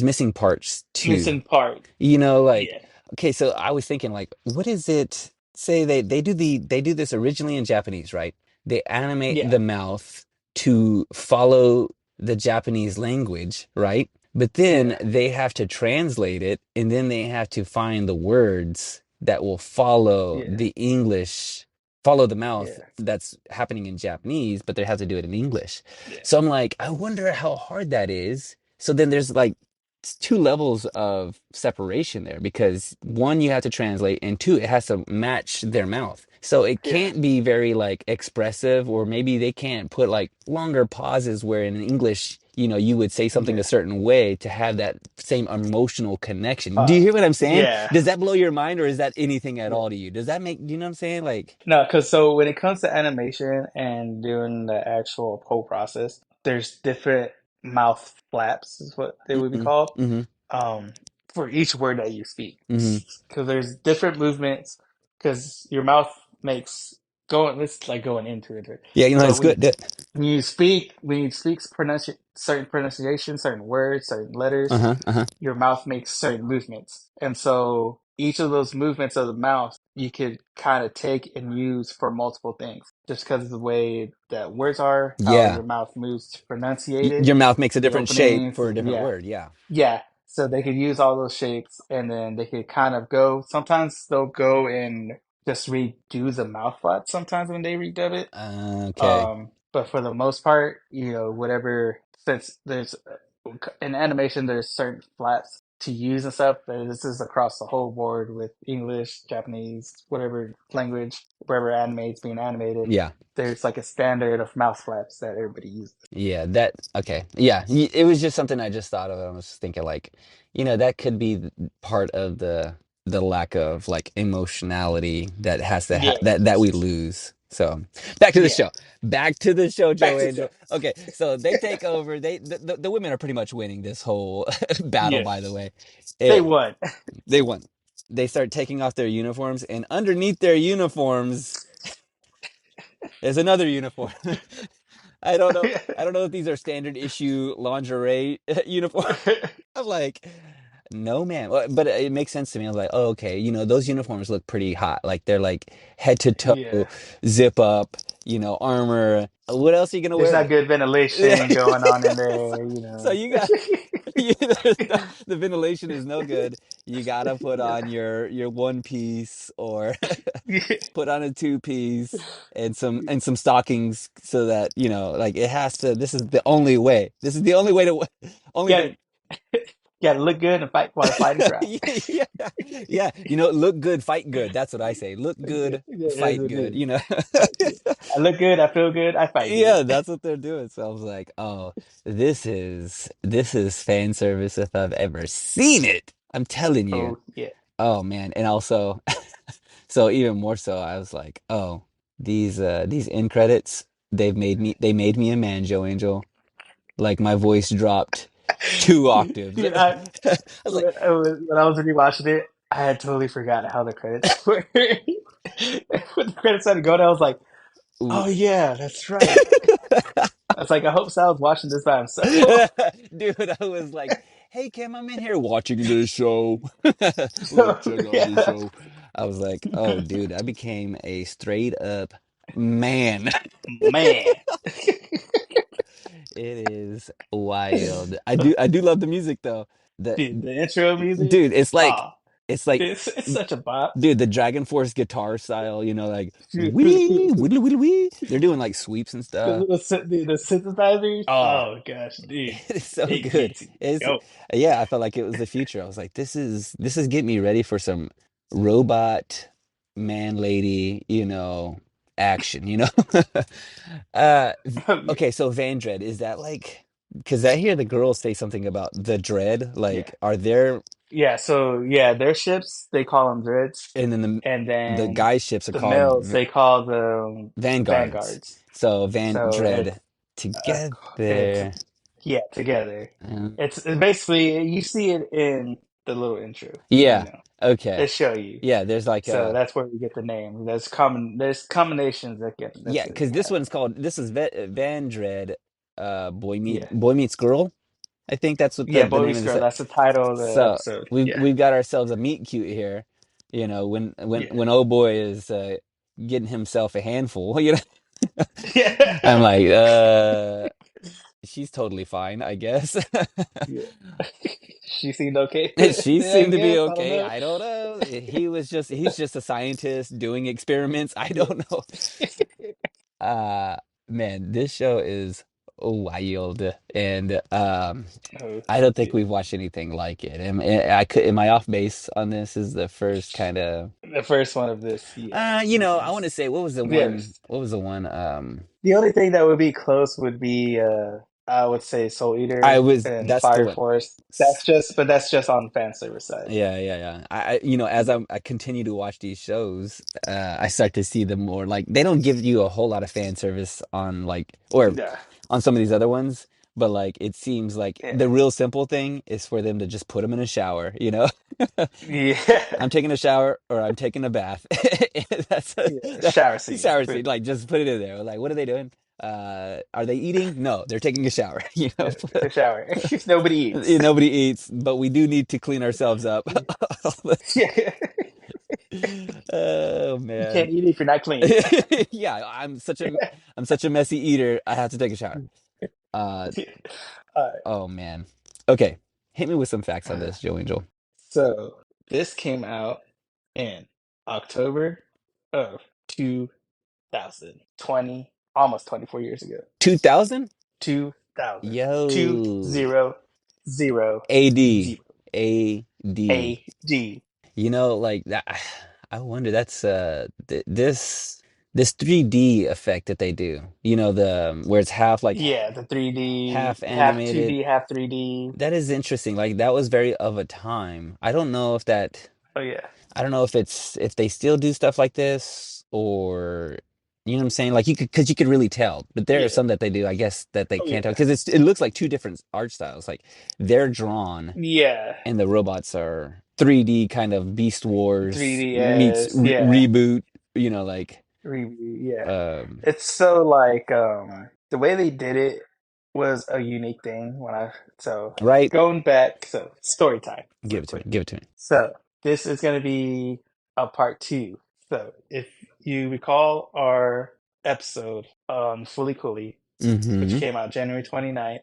Speaker 1: missing parts too.
Speaker 2: Missing part.
Speaker 1: Like,
Speaker 2: Yeah,
Speaker 1: okay, so I was thinking like, what is it? Say they do this originally in Japanese, right? They animate
Speaker 2: yeah,
Speaker 1: the mouth to follow the Japanese language, right? But then
Speaker 2: yeah,
Speaker 1: they have to translate it, and then they have to find the words that will follow
Speaker 2: yeah,
Speaker 1: the English, follow the mouth
Speaker 2: yeah,
Speaker 1: that's happening in Japanese, but they have to do it in English.
Speaker 2: yeah,
Speaker 1: So I'm like, I wonder how hard that is. So then there's like two levels of separation there because one, you have to translate, and two, it has to match their mouth. So it
Speaker 2: yeah,
Speaker 1: can't be very like expressive, or maybe they can't put like longer pauses where in English, you would say something a
Speaker 2: yeah.
Speaker 1: certain way to have that same emotional connection. Do you
Speaker 2: Uh,
Speaker 1: hear what I'm saying?
Speaker 2: yeah,
Speaker 1: Does that blow your mind, or is that anything at
Speaker 2: yeah.
Speaker 1: all to you? Does that make, you know what I'm saying? Like,
Speaker 2: No, because so when it comes to animation and doing the actual whole process, there's different mouth flaps, is what they would be
Speaker 1: hmm
Speaker 2: called,
Speaker 1: hmm
Speaker 2: um, for each word that you speak.
Speaker 1: hmm
Speaker 2: Because there's different movements, because your mouth makes going, it's like going into it.
Speaker 1: Yeah,
Speaker 2: So
Speaker 1: it's good.
Speaker 2: when you speak certain pronunciation, certain words, certain letters,
Speaker 1: Uh-huh, uh-huh.
Speaker 2: your mouth makes certain movements. And so each of those movements of the mouth you could kind of take and use for multiple things just because of the way that words are, how
Speaker 1: Yeah.
Speaker 2: your mouth moves to pronunciate it,
Speaker 1: Your mouth makes a
Speaker 2: the
Speaker 1: different shape
Speaker 2: openings.
Speaker 1: for a different
Speaker 2: Yeah.
Speaker 1: word. Yeah.
Speaker 2: Yeah. So they could use all those shapes and then they could kind of go. Sometimes they'll go and just redo the mouth flap sometimes when they redub it.
Speaker 1: Okay.
Speaker 2: But for the most part, whatever, since there's in animation, there's certain flaps to use and stuff. But this is across the whole board with English, Japanese, whatever language, wherever anime is being animated.
Speaker 1: Yeah.
Speaker 2: There's like a standard of mouth flaps that everybody uses.
Speaker 1: Yeah, okay. Yeah, it was just something I just thought of. I was thinking like, that could be part of the lack of like emotionality that has to
Speaker 2: Yeah,
Speaker 1: that we lose. So, back to the
Speaker 2: yeah.
Speaker 1: show. Back to the show,
Speaker 2: Back
Speaker 1: Joe
Speaker 2: to the show.
Speaker 1: Angel. Okay, so they take over. The women are pretty much winning this whole battle,
Speaker 2: Yeah,
Speaker 1: by the way.
Speaker 2: they
Speaker 1: It,
Speaker 2: won.
Speaker 1: they won. They start taking off their uniforms, and underneath their uniforms is another uniform. I don't know. I don't know if these are standard issue lingerie uniform. I'm like, no, man. But it makes sense to me. I was like, oh, okay. Those uniforms look pretty hot. Like they're like head to toe,
Speaker 2: Yeah.
Speaker 1: zip up, armor. What else are you gonna
Speaker 2: There's
Speaker 1: wear?
Speaker 2: not good ventilation going on in there,
Speaker 1: So you got the ventilation is no good. You gotta put
Speaker 2: Yeah.
Speaker 1: on your one piece or
Speaker 2: Yeah.
Speaker 1: put on a two piece and some stockings so that like it has to. This is the only way. This is the only way to only
Speaker 2: Gotta,
Speaker 1: thing.
Speaker 2: gotta look good and fight while fighting crime.
Speaker 1: Yeah, yeah. Look good, fight good. That's what I say. Look
Speaker 2: Yeah,
Speaker 1: good,
Speaker 2: yeah, that's
Speaker 1: fight
Speaker 2: what it
Speaker 1: good.
Speaker 2: is. Yeah. I look good, I feel good, I fight good.
Speaker 1: Yeah, that's what they're doing. So I was like, oh, this is fan service if I've ever seen it. I'm telling you.
Speaker 2: Oh yeah.
Speaker 1: Oh man, and also, so even more so, I was like, oh, these end credits, they made me a man, Joe Angel. Like my voice dropped 2 octaves.
Speaker 2: Dude,
Speaker 1: I was like,
Speaker 2: when I was rewatching it, I had totally forgot how the credits were. When the credits started going, I was like,
Speaker 1: ooh.
Speaker 2: "Oh yeah, that's right." I was like, "I hope Sal's watching this by himself."
Speaker 1: Dude, I was like, hey Kim, I'm in here watching this show. Let's
Speaker 2: So
Speaker 1: check out this
Speaker 2: yeah,
Speaker 1: show. I was like, oh dude, I became a straight up man.
Speaker 2: man,
Speaker 1: It is wild. I do love the music though. The
Speaker 2: dude, the intro music,
Speaker 1: dude,
Speaker 2: ah,
Speaker 1: it's like
Speaker 2: it's such a bop.
Speaker 1: dude, the Dragon Force guitar style, like wee widdly widdly wee. They're doing like sweeps and stuff.
Speaker 2: The synthesizers.
Speaker 1: Oh,
Speaker 2: Oh gosh, dude,
Speaker 1: it's so
Speaker 2: it
Speaker 1: good.
Speaker 2: gets you.
Speaker 1: It's
Speaker 2: Go.
Speaker 1: yeah, I felt like it was the future. I was like, this is getting me ready for some robot man lady, action, okay, so Vandread, is that like because I hear the girls say something about the dread,
Speaker 2: Yeah.
Speaker 1: like are there
Speaker 2: Yeah, so yeah, their ships they call them dreads,
Speaker 1: and then
Speaker 2: and
Speaker 1: the
Speaker 2: then
Speaker 1: guy ships are
Speaker 2: the
Speaker 1: called
Speaker 2: males they call them
Speaker 1: vanguards.
Speaker 2: vanguards.
Speaker 1: So
Speaker 2: So
Speaker 1: Vandread
Speaker 2: uh, it's
Speaker 1: together.
Speaker 2: yeah together.
Speaker 1: Um,
Speaker 2: It's basically you see it in the little intro.
Speaker 1: yeah, okay.
Speaker 2: They show you.
Speaker 1: Yeah, there's like
Speaker 2: So
Speaker 1: a
Speaker 2: that's where we get the name. There's combinations that get that's
Speaker 1: yeah,
Speaker 2: gonna
Speaker 1: because this
Speaker 2: happen.
Speaker 1: one's called this is Vandread,
Speaker 2: Yeah,
Speaker 1: Boy Meets Girl. I think that's what the
Speaker 2: yeah.
Speaker 1: the
Speaker 2: Boy
Speaker 1: name
Speaker 2: Meets
Speaker 1: of this.
Speaker 2: Girl. That's the title of the
Speaker 1: So
Speaker 2: episode.
Speaker 1: we've
Speaker 2: Yeah,
Speaker 1: we've got ourselves a meet cute here. When
Speaker 2: yeah,
Speaker 1: when oh boy is getting himself a handful. I'm
Speaker 2: yeah.
Speaker 1: like, she's totally fine, I guess.
Speaker 2: Yeah. She seemed okay with
Speaker 1: She
Speaker 2: it, I
Speaker 1: seemed to be
Speaker 2: guess. I don't
Speaker 1: okay.
Speaker 2: know.
Speaker 1: I don't know. He's just a scientist doing experiments. I
Speaker 2: Yeah.
Speaker 1: don't know. Uh man, this show is wild, and
Speaker 2: Oh,
Speaker 1: I don't think
Speaker 2: yeah.
Speaker 1: we've watched anything like it. Am I off base on this? Is the first kind of
Speaker 2: The first one of this, yeah. This
Speaker 1: I want to
Speaker 2: is
Speaker 1: say
Speaker 2: yes.
Speaker 1: what was the one
Speaker 2: The only thing that would be close would be I would say Soul
Speaker 1: I
Speaker 2: Eater
Speaker 1: was
Speaker 2: and
Speaker 1: that's the
Speaker 2: Fire
Speaker 1: one.
Speaker 2: Force.
Speaker 1: S-
Speaker 2: But that's just on fan service side.
Speaker 1: Yeah, yeah, yeah. As I continue to watch these shows, I start to see them more like they don't give you a whole lot of fan service on like or
Speaker 2: Yeah.
Speaker 1: on some of these other ones, but like it seems like
Speaker 2: Yeah.
Speaker 1: the real simple thing is for them to just put them in a shower.
Speaker 2: Yeah.
Speaker 1: I'm taking a shower or I'm taking a bath.
Speaker 2: Yeah. Shower scene.
Speaker 1: Shower
Speaker 2: But
Speaker 1: scene. Like just put it in there. Like what are they doing? Are they eating? No, they're taking a shower.
Speaker 2: yeah, the shower. Nobody eats.
Speaker 1: Nobody eats, but we do need to clean ourselves up.
Speaker 2: Yeah.
Speaker 1: Oh
Speaker 2: You
Speaker 1: man.
Speaker 2: can't eat if you're not clean.
Speaker 1: Yeah, I'm such a messy eater. I have to take a shower. Uh
Speaker 2: All
Speaker 1: oh man. Okay. Hit me with some facts on
Speaker 2: right.
Speaker 1: this, Joe Angel.
Speaker 2: So this came out in October of 2020, almost 24 years ago.
Speaker 1: 2000?
Speaker 2: 2000.
Speaker 1: Yo.
Speaker 2: 2000.
Speaker 1: AD. AD.
Speaker 2: AD.
Speaker 1: Like that I wonder that's this 3D effect that they do. The where it's half like
Speaker 2: Yeah, the 3D,
Speaker 1: half
Speaker 2: half
Speaker 1: animated.
Speaker 2: 2D, half 3D.
Speaker 1: That is interesting. Like that was very of a time.
Speaker 2: Oh yeah.
Speaker 1: I don't know if they still do stuff like this or you know what I'm saying? Like because you could really tell. But there are
Speaker 2: Yeah.
Speaker 1: some that they do, I guess that they
Speaker 2: Oh
Speaker 1: can't tell
Speaker 2: yeah.
Speaker 1: because it looks like two different art styles. Like they're drawn
Speaker 2: Yeah.
Speaker 1: and the robots are 3D kind of Beast Wars meets
Speaker 2: 3DS. Yeah.
Speaker 1: reboot, like
Speaker 2: Yeah.
Speaker 1: um
Speaker 2: It's so like the way they did it was a unique thing when I so
Speaker 1: right?
Speaker 2: going back so story time
Speaker 1: Give
Speaker 2: real
Speaker 1: it to me.
Speaker 2: quick.
Speaker 1: Give it to me.
Speaker 2: So this is gonna be a part two. So if you recall our episode on Fully Cooley, which
Speaker 1: Mm-hmm.
Speaker 2: came out January 29th,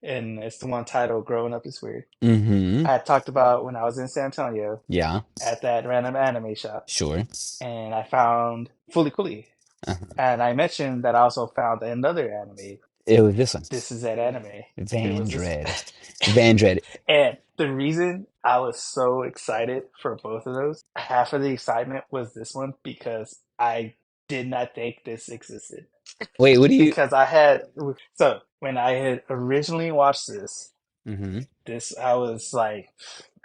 Speaker 2: and it's the one titled Growing Up is Weird.
Speaker 1: Mm-hmm.
Speaker 2: I had talked about when I was in San Antonio
Speaker 1: Yeah,
Speaker 2: at that random anime shop
Speaker 1: sure.
Speaker 2: and I found Fully Cooley.
Speaker 1: Uh-huh.
Speaker 2: And I mentioned that I also found another anime.
Speaker 1: It was this one.
Speaker 2: This is that anime. It
Speaker 1: Van
Speaker 2: was this one.
Speaker 1: Dread. Van Dread.
Speaker 2: And the reason I was so excited for both of those, half of the excitement was this one because I did not think this existed.
Speaker 1: Wait, what do you
Speaker 2: Because I had, so when I had originally watched this,
Speaker 1: Mm-hmm.
Speaker 2: I was like,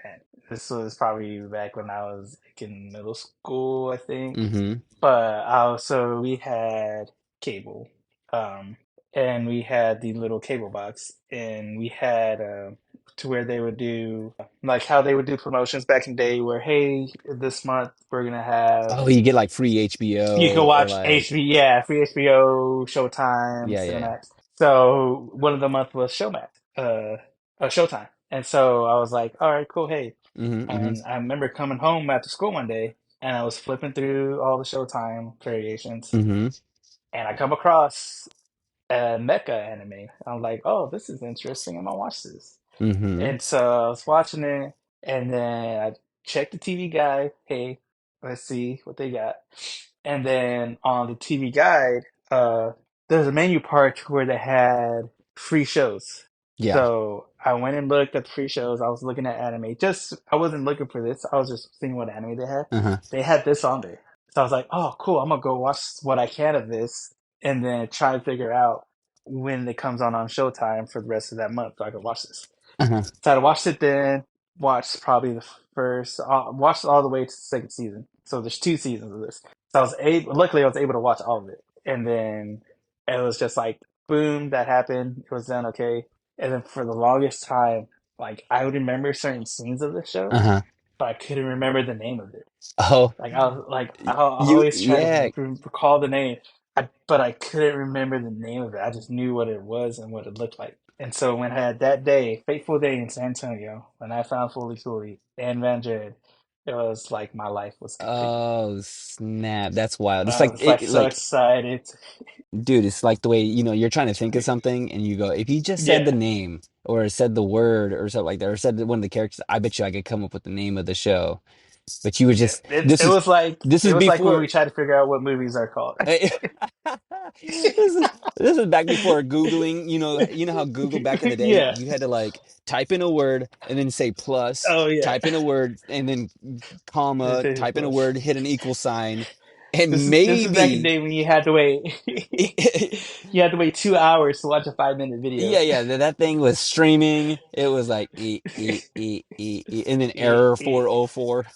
Speaker 2: man, this was probably back when I was like in middle school, I think.
Speaker 1: Mm-hmm.
Speaker 2: But also we had cable. Um, and we had the little cable box, and we had to where they would do like how they would do promotions back in the day, where hey, this month we're gonna have
Speaker 1: Oh, you get like free
Speaker 2: you can
Speaker 1: HBO or
Speaker 2: watch
Speaker 1: like
Speaker 2: HB, yeah, free HBO, Showtime,
Speaker 1: yeah, yeah.
Speaker 2: Cinemax. So one of the month was Showmax, Showtime, and so I was like, all right, cool, hey.
Speaker 1: Mm-hmm, mm-hmm,
Speaker 2: And I remember coming home after school one day, and I was flipping through all the Showtime variations,
Speaker 1: mm-hmm,
Speaker 2: and I come across a mecha anime. I'm like, oh, this is interesting. I'm gonna watch this.
Speaker 1: mm-hmm.
Speaker 2: And so I was watching it, and then I checked the TV guide. Hey, let's see what they got. And then on the TV guide, there's a menu part where they had free shows.
Speaker 1: Yeah.
Speaker 2: So I went and looked at the free shows. I was looking at anime. Just I wasn't looking for this. I was just seeing what anime they had.
Speaker 1: Uh-huh.
Speaker 2: They had this on there. So I was like, oh, cool. I'm gonna go watch what I can of this, and then try and figure out when it comes on Showtime for the rest of that month so I can watch this.
Speaker 1: Uh-huh.
Speaker 2: So I watched it then, watched probably the first, watched all the way to the second season. So there's two seasons of this. So I was able, luckily I was able to watch all of it. And then it was just like, boom, that happened. It was done okay. And then for the longest time, like I would remember certain scenes of the show,
Speaker 1: Uh-huh.
Speaker 2: but I couldn't remember the name of it.
Speaker 1: Oh,
Speaker 2: Like I was like, I'll
Speaker 1: you
Speaker 2: always try to
Speaker 1: yeah.
Speaker 2: recall the name, but I couldn't remember the name of it. I just knew what it was and what it looked like. And so when I had that day, fateful day in San Antonio, when I found Fully Cooley and Vandread, it was like my life was complete.
Speaker 1: Oh, snap. That's wild. It's
Speaker 2: I
Speaker 1: like
Speaker 2: was like
Speaker 1: it
Speaker 2: so
Speaker 1: like
Speaker 2: excited.
Speaker 1: dude, it's like the way, you're trying to think of something and you go, if you just said the
Speaker 2: Yeah,
Speaker 1: name or said the word or something like that, or said one of the characters, I bet you I could come up with the name of the show. But you were
Speaker 2: yeah.
Speaker 1: just this is this
Speaker 2: It
Speaker 1: is
Speaker 2: was like when
Speaker 1: before
Speaker 2: we tried to figure out what movies are called.
Speaker 1: this is back before Googling. You know how Google back in the day,
Speaker 2: Yeah.
Speaker 1: you had to like type in a word and then say plus,
Speaker 2: Oh yeah.
Speaker 1: type in a word and then comma, type in a
Speaker 2: Plus.
Speaker 1: word, hit an equal sign, and
Speaker 2: This is back in the
Speaker 1: maybe
Speaker 2: day when you had to wait. You had to wait 2 hours to watch a 5 minute video.
Speaker 1: yeah, yeah, that thing was streaming. It was like and then error 404.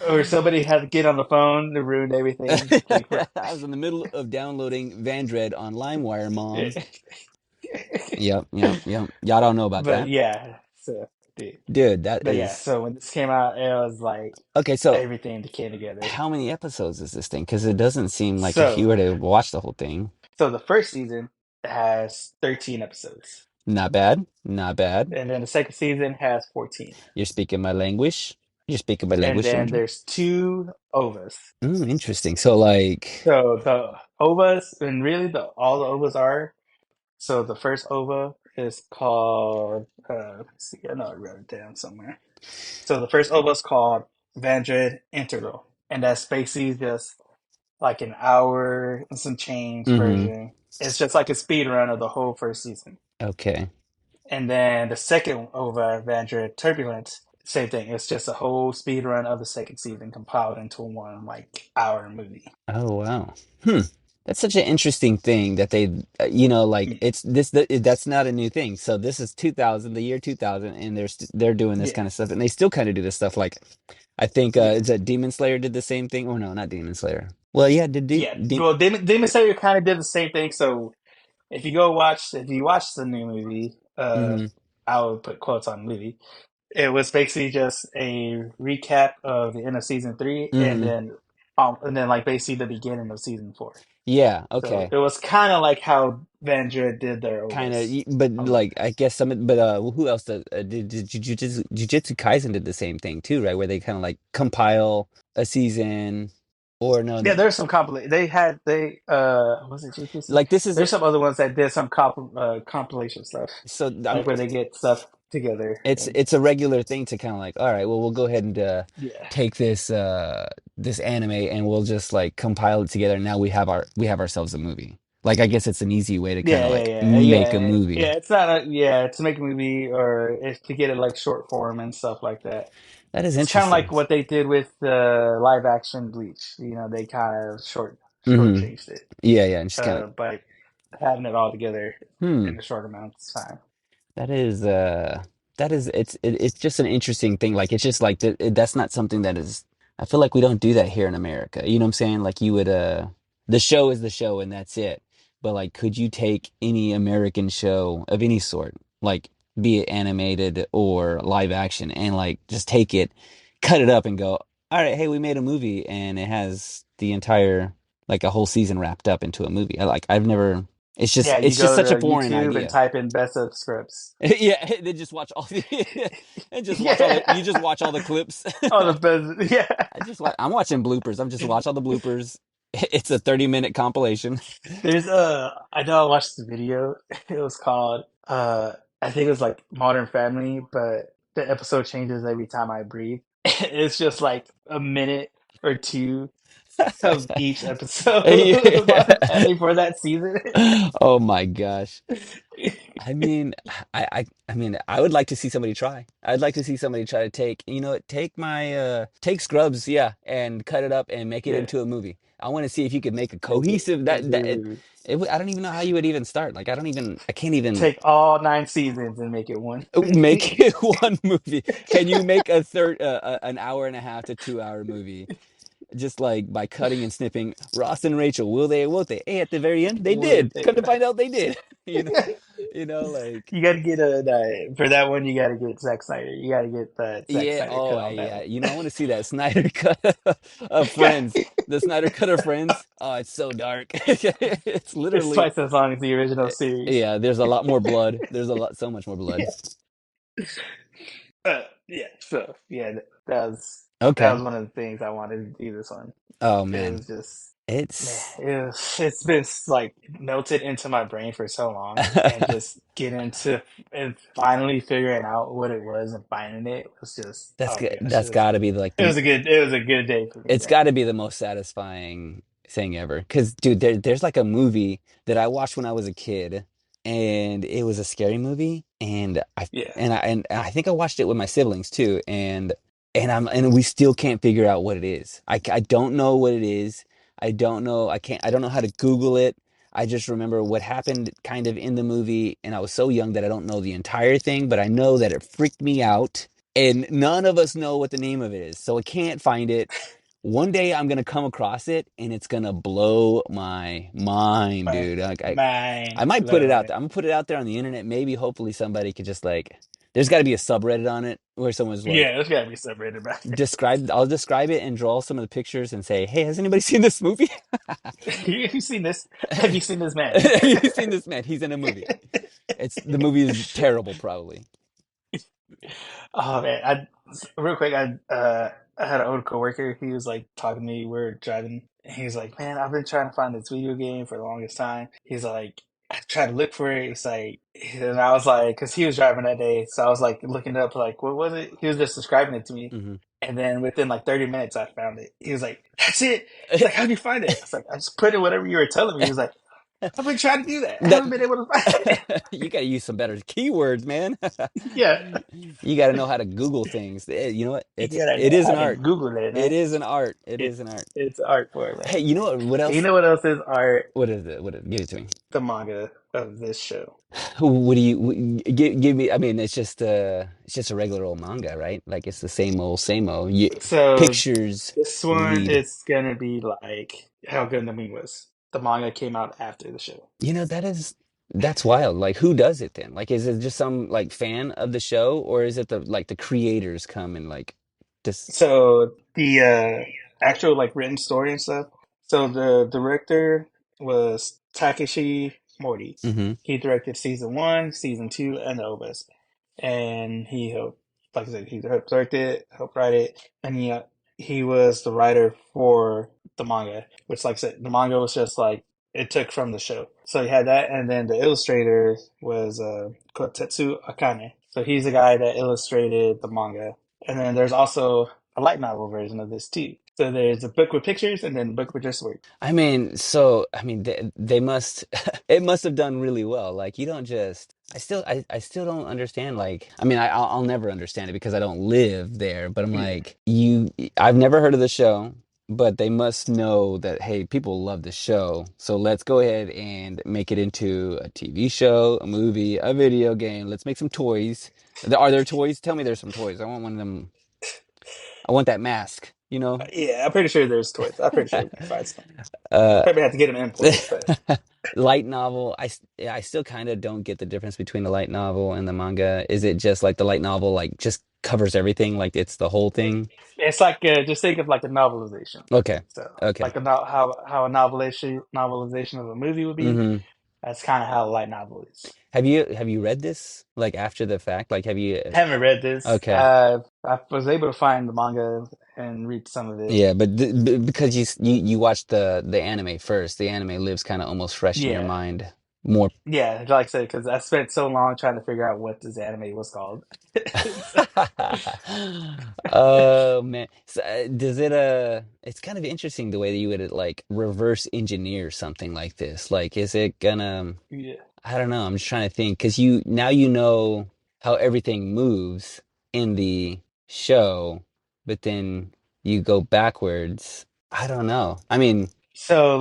Speaker 2: Or somebody had to get on the phone to ruin everything. Like,
Speaker 1: I was in the middle of downloading Vandread on LimeWire, Mom.
Speaker 2: yeah.
Speaker 1: Yep, yep, yep. Y'all don't know about
Speaker 2: But
Speaker 1: that.
Speaker 2: yeah, so dude.
Speaker 1: Dude, that
Speaker 2: But yeah,
Speaker 1: is
Speaker 2: so when this came out, it was like
Speaker 1: okay. So,
Speaker 2: everything that came together.
Speaker 1: how many episodes is this thing? Because it doesn't seem like if you
Speaker 2: So,
Speaker 1: were to watch the whole thing,
Speaker 2: so the first season has 13 episodes,
Speaker 1: not bad, not bad.
Speaker 2: and then the second season has 14,
Speaker 1: You're speaking my language. You're speaking my
Speaker 2: and
Speaker 1: language,
Speaker 2: then
Speaker 1: stranger.
Speaker 2: there's two ovas.
Speaker 1: Interesting. So, like,
Speaker 2: So the ovas, and really the all the ovas are. So the first ova is called. Let's see, I know I wrote it down somewhere. So the first ova is called Vandred Integral, and that's basically just like an hour and some change
Speaker 1: mm-hmm.
Speaker 2: version. It's just like a speed run of the whole first season.
Speaker 1: Okay.
Speaker 2: And then the second ova, Vandred Turbulence, same thing. It's just a whole speed run of the second season compiled into one like hour movie.
Speaker 1: Oh, wow. That's such an interesting thing that they, like
Speaker 2: Mm.
Speaker 1: it's that's not a new thing. So this is 2000, the year 2000, and they're doing this
Speaker 2: Yeah,
Speaker 1: kind of stuff, and they still kind of do this stuff. Like, I think
Speaker 2: yeah.
Speaker 1: is that Demon Slayer did the same thing? Oh no, not Demon Slayer. Well, yeah, did
Speaker 2: Yeah, well, Demon Slayer kind of did the same thing. So if you watch the new movie,
Speaker 1: hmm
Speaker 2: I would put quotes on movie. It was basically just a recap of the end of season three,
Speaker 1: hmm
Speaker 2: and then like basically the beginning of season four.
Speaker 1: Yeah,
Speaker 2: So
Speaker 1: okay.
Speaker 2: it was kind of like how Vandra did their
Speaker 1: Kind of,
Speaker 2: ovas.
Speaker 1: but
Speaker 2: Um,
Speaker 1: like I guess but who else did Jujutsu Kaisen did the same thing too, right? Where they kind of like compile a season, or no,
Speaker 2: yeah, there's some compilation. They was it JTC?
Speaker 1: like this is
Speaker 2: There's some other ones that did some compilation stuff,
Speaker 1: so
Speaker 2: like where they get stuff together
Speaker 1: it's
Speaker 2: and
Speaker 1: it's a regular thing to kind of like, all right, well, we'll go ahead and
Speaker 2: yeah,
Speaker 1: take this anime and we'll just like compile it together. And now we have ourselves a movie. Like I guess it's an easy way to kind
Speaker 2: yeah,
Speaker 1: of
Speaker 2: yeah,
Speaker 1: like
Speaker 2: yeah,
Speaker 1: make a
Speaker 2: yeah,
Speaker 1: movie.
Speaker 2: yeah. It's not a yeah to make a movie or it's to get it like short form and stuff like that.
Speaker 1: That is
Speaker 2: It's kind of
Speaker 1: interesting.
Speaker 2: like what they did with the live action Bleach. You know, they kind of
Speaker 1: hmm
Speaker 2: shortchanged it
Speaker 1: Yeah, yeah, and just kind of
Speaker 2: by having it all together
Speaker 1: hmm.
Speaker 2: in a short amount of time.
Speaker 1: That is it's just an interesting thing. Like it's just like that's not something that is. I feel like we don't do that here in America. You know what I'm saying? Like you would the show is the show and that's it. but like, could you take any American show of any sort, like be it animated or live action, and like just take it, cut it up, and go, all right, hey, we made a movie, and it has the entire like a whole season wrapped up into a movie. I've never.
Speaker 2: Yeah, you
Speaker 1: It's just
Speaker 2: go
Speaker 1: such a
Speaker 2: to
Speaker 1: foreign
Speaker 2: YouTube and
Speaker 1: idea.
Speaker 2: type in best of scripts.
Speaker 1: Yeah, they just watch all the and just watch all the you
Speaker 2: Yeah.
Speaker 1: just watch all the clips.
Speaker 2: Oh, the best. Yeah.
Speaker 1: I'm watching bloopers. I'm just watch all the bloopers. It's a 30-minute compilation.
Speaker 2: There's I know I watched the video. It was called I think it was like Modern Family, but the episode changes every time I breathe. It's just like a minute or two of each episode of Modern
Speaker 1: Yeah.
Speaker 2: Family for that season.
Speaker 1: Oh my gosh. I mean, I mean, I would like to see somebody try. I'd like to see somebody try to take, take my take Scrubs, yeah, and cut it up and make it
Speaker 2: Yeah,
Speaker 1: into a movie. I want to see if you could make a
Speaker 2: make it
Speaker 1: cohesive
Speaker 2: into a movie.
Speaker 1: I don't even know how you would even start. Like I can't even
Speaker 2: Take all 9 seasons and make it one
Speaker 1: make
Speaker 2: movie.
Speaker 1: it one movie. Can you make a an hour and a half to 2 hour movie just like by cutting and snipping Ross and Rachel, will they, won't they? Hey, at the very end, they
Speaker 2: What
Speaker 1: did.
Speaker 2: if they
Speaker 1: Come to find out they did. You know,
Speaker 2: would?
Speaker 1: like
Speaker 2: You got to get for that one. You got to get Zack Snyder. You got to get the Zack
Speaker 1: yeah,
Speaker 2: Snyder
Speaker 1: oh
Speaker 2: cut on that
Speaker 1: yeah.
Speaker 2: one.
Speaker 1: I want to see that Snyder cut of Friends. The Snyder cut of Friends. Oh, it's so dark. It's
Speaker 2: It's
Speaker 1: literally
Speaker 2: twice as long as the original series.
Speaker 1: yeah, there's a lot more blood. There's so much more blood.
Speaker 2: Yeah, yeah. So yeah, that was
Speaker 1: Okay.
Speaker 2: one of the things I wanted to do this one.
Speaker 1: Oh
Speaker 2: It
Speaker 1: man.
Speaker 2: was just man,
Speaker 1: It's
Speaker 2: it's been like melted into my brain for so long, and just get into and finally figuring out what it was and finding it was just
Speaker 1: that's
Speaker 2: oh my
Speaker 1: good.
Speaker 2: gosh,
Speaker 1: That's got to be like the
Speaker 2: it was a good day for me,
Speaker 1: it's
Speaker 2: man.
Speaker 1: got to be the most satisfying thing ever. Because, dude, there's like a movie that I watched when I was a kid, and it was a scary movie,
Speaker 2: Yeah.
Speaker 1: and I think I watched it with my siblings too, and we still can't figure out what it is. I don't know what it is. I don't know how to Google it. I just remember what happened kind of in the movie, and I was so young that I don't know the entire thing, but I know that it freaked me out, and none of us know what the name of it is, so I can't find it. One day I'm gonna come across it and it's gonna blow my mind,
Speaker 2: My
Speaker 1: dude. I
Speaker 2: mind
Speaker 1: might put it out
Speaker 2: blown.
Speaker 1: there. I'm gonna put it out there on the internet. Maybe hopefully somebody could just like there's gotta be a subreddit on it where someone's like
Speaker 2: Yeah, there's gotta be separated about
Speaker 1: I'll describe it and draw some of the pictures and say, hey, has anybody seen this movie?
Speaker 2: it. Have you seen this? Have you seen this man?
Speaker 1: Have you seen this man? He's in a movie. The movie is terrible, probably.
Speaker 2: Oh man, real quick, I had an old coworker. He was like talking to me. We're driving, and he's like, "Man, I've been trying to find this video game for the longest time." He's like, "I tried to look for it." It's like, and I was like, because he was driving that day, so I was like looking up, like, what was it? He was just describing it to me,
Speaker 1: Hmm.
Speaker 2: and then within like 30 minutes, I found it. He was like, "That's it." He's like, "How'd you find it?" I was like, "I just put in whatever you were telling me." He was like, "I've been trying to do that. I
Speaker 1: That
Speaker 2: haven't been able to find it."
Speaker 1: you gotta use some better keywords, man.
Speaker 2: Yeah,
Speaker 1: You gotta know how to Google things. You know what?
Speaker 2: you gotta
Speaker 1: It
Speaker 2: know
Speaker 1: is
Speaker 2: how
Speaker 1: an
Speaker 2: to
Speaker 1: art.
Speaker 2: Google it,
Speaker 1: It
Speaker 2: man.
Speaker 1: is an art. It
Speaker 2: It
Speaker 1: is an art.
Speaker 2: it's art for it,
Speaker 1: Hey,
Speaker 2: man.
Speaker 1: you know what? What
Speaker 2: And you
Speaker 1: else?
Speaker 2: know what else is art?
Speaker 1: What is it? Give it to me.
Speaker 2: The manga of this show.
Speaker 1: What do give me? I mean, it's just a regular old manga, right? Like it's the same old.
Speaker 2: So
Speaker 1: Pictures
Speaker 2: this one
Speaker 1: lead.
Speaker 2: is gonna be like how good the meme was. The manga came out after the show.
Speaker 1: That's wild. Like, who does it then? Like, is it just some like fan of the show, or is it the creators come and like just?
Speaker 2: So the actual like written story and stuff. So the director was Takeshi Morty.
Speaker 1: Hmm.
Speaker 2: He directed season one, season two, and the OVAs. And he helped, like I said, he helped direct it, helped write it, and he was the writer for the manga. Which, like I said, the manga was just like it took from the show. So he had that, and then the illustrator was Kotetsu Akane. So he's the guy that illustrated the manga. And then there's also a light novel version of this too. So there's a book with pictures and then a book with just words.
Speaker 1: I mean, they must, it must have done really well. Like, you don't just, I still don't understand. Like, I mean, I'll never understand it because I don't live there. But I'm
Speaker 2: Yeah.
Speaker 1: like, I've never heard of the show, but they must know that, hey, people love the show. So let's go ahead and make it into a TV show, a movie, a video game. Let's make some toys. Are there toys? Tell me there's some toys. I want one of them. I want that mask. you know?
Speaker 2: Yeah, I'm pretty sure there's toys. I'm pretty sure we can find some.
Speaker 1: Uh,
Speaker 2: Probably have to get them imported, but
Speaker 1: light novel. Yeah, I still kind of don't get the difference between the light novel and the manga. Is it just like the light novel like just covers everything, like it's the whole thing?
Speaker 2: it's like just think of like a novelization.
Speaker 1: Okay.
Speaker 2: So
Speaker 1: Okay.
Speaker 2: like how a novelization of a movie would be.
Speaker 1: Hmm.
Speaker 2: That's kind of how a light novel is.
Speaker 1: Have you read this like after the fact? Like have you
Speaker 2: Haven't read this.
Speaker 1: okay.
Speaker 2: I was able to find the manga and read some of it.
Speaker 1: Yeah, but because you watched the anime first, the anime lives kind of almost fresh in your
Speaker 2: Yeah,
Speaker 1: mind more.
Speaker 2: yeah. Like I said, because I spent so long trying to figure out what this anime was called. So,
Speaker 1: Oh man, so, does it it's kind of interesting the way that you would like reverse engineer something like this. Like, is it gonna?
Speaker 2: yeah.
Speaker 1: I don't know. I'm just trying to think because you now you know how everything moves in the show, but then you go backwards. I don't know. I mean,
Speaker 2: So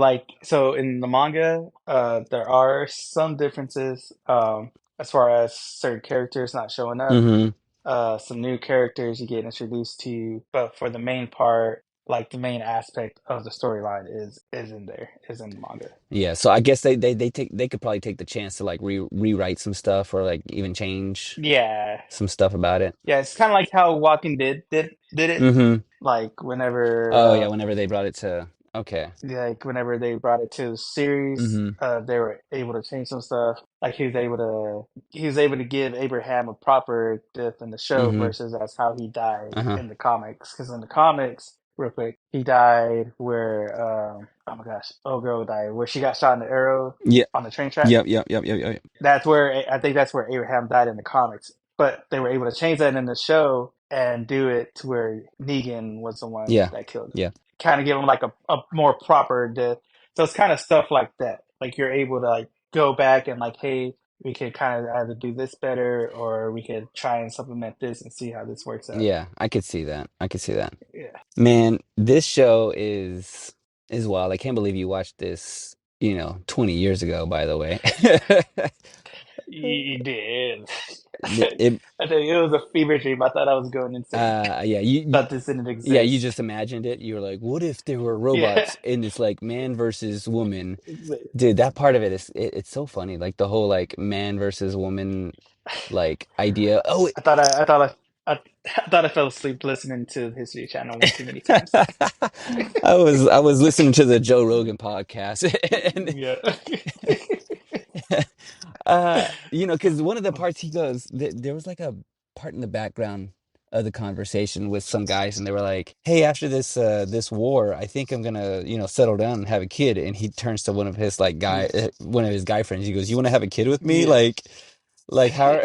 Speaker 2: in the manga, there are some differences as far as certain characters not showing up.
Speaker 1: hmm
Speaker 2: Some new characters you get introduced to, but for the main part, like the main aspect of the storyline is in there, is in the manga.
Speaker 1: yeah. So I guess they could probably take the chance to like rewrite some stuff or like even change
Speaker 2: Yeah,
Speaker 1: some stuff about it.
Speaker 2: yeah. It's kind of like how Walking Dead did it.
Speaker 1: Hmm.
Speaker 2: Like
Speaker 1: Oh yeah, whenever they brought it to okay.
Speaker 2: whenever they brought it to the series,
Speaker 1: Hmm.
Speaker 2: they were able to change some stuff. Like he was able to give Abraham a proper death in the show
Speaker 1: Hmm.
Speaker 2: versus that's how he died
Speaker 1: Uh-huh.
Speaker 2: in the comics. Because in the comics, real quick, he died where oh my gosh, old girl died where she got shot in the arrow
Speaker 1: Yeah.
Speaker 2: on the train track.
Speaker 1: Yep.
Speaker 2: That's where I think that's where Abraham died in the comics. But they were able to change that in the show and do it to where Negan was the one
Speaker 1: Yeah.
Speaker 2: that killed him.
Speaker 1: Yeah.
Speaker 2: Kind of give him like a more proper death. So it's kind of stuff like that. Like you're able to like go back and like, hey, we could kind of either do this better or we could try and supplement this and see how this works out.
Speaker 1: Yeah. I could see that. I could see that.
Speaker 2: Yeah,
Speaker 1: Man, this show is wild. I can't believe you watched this, 20 years ago, by the way.
Speaker 2: you did.
Speaker 1: It,
Speaker 2: I think it was a fever dream. I thought I was going insane.
Speaker 1: yeah, you
Speaker 2: Thought this didn't
Speaker 1: yeah, you
Speaker 2: exist.
Speaker 1: just imagined it. You were like, what if there were
Speaker 2: Yeah.
Speaker 1: robots in this like man versus woman? Dude, that part of it it's so funny. Like the whole like man versus woman like idea. Oh,
Speaker 2: I thought I fell asleep listening to the History Channel one too many times.
Speaker 1: I was listening to the Joe Rogan podcast and
Speaker 2: Yeah.
Speaker 1: because one of the parts he goes, there was like a part in the background of the conversation with some guys, and they were like, "Hey, after this war, I think I'm gonna, settle down and have a kid." And he turns to one of his guy friends. He goes, "You want to have a kid with me?"
Speaker 2: Yeah.
Speaker 1: Like how,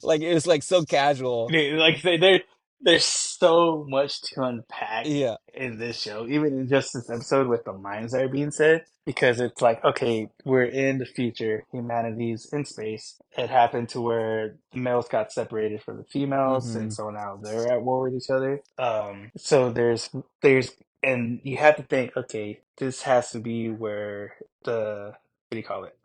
Speaker 1: like it was like so casual.
Speaker 2: Dude, like I say, there's so much to unpack
Speaker 1: Yeah.
Speaker 2: in this show, even in just this episode with the lines that are being said, because it's like, okay, we're in the future, humanity's in space. It happened to where the males got separated from the females, and
Speaker 1: Hmm.
Speaker 2: so now they're at war with each other. So there's, and you have to think, okay, this has to be where the what do you call it?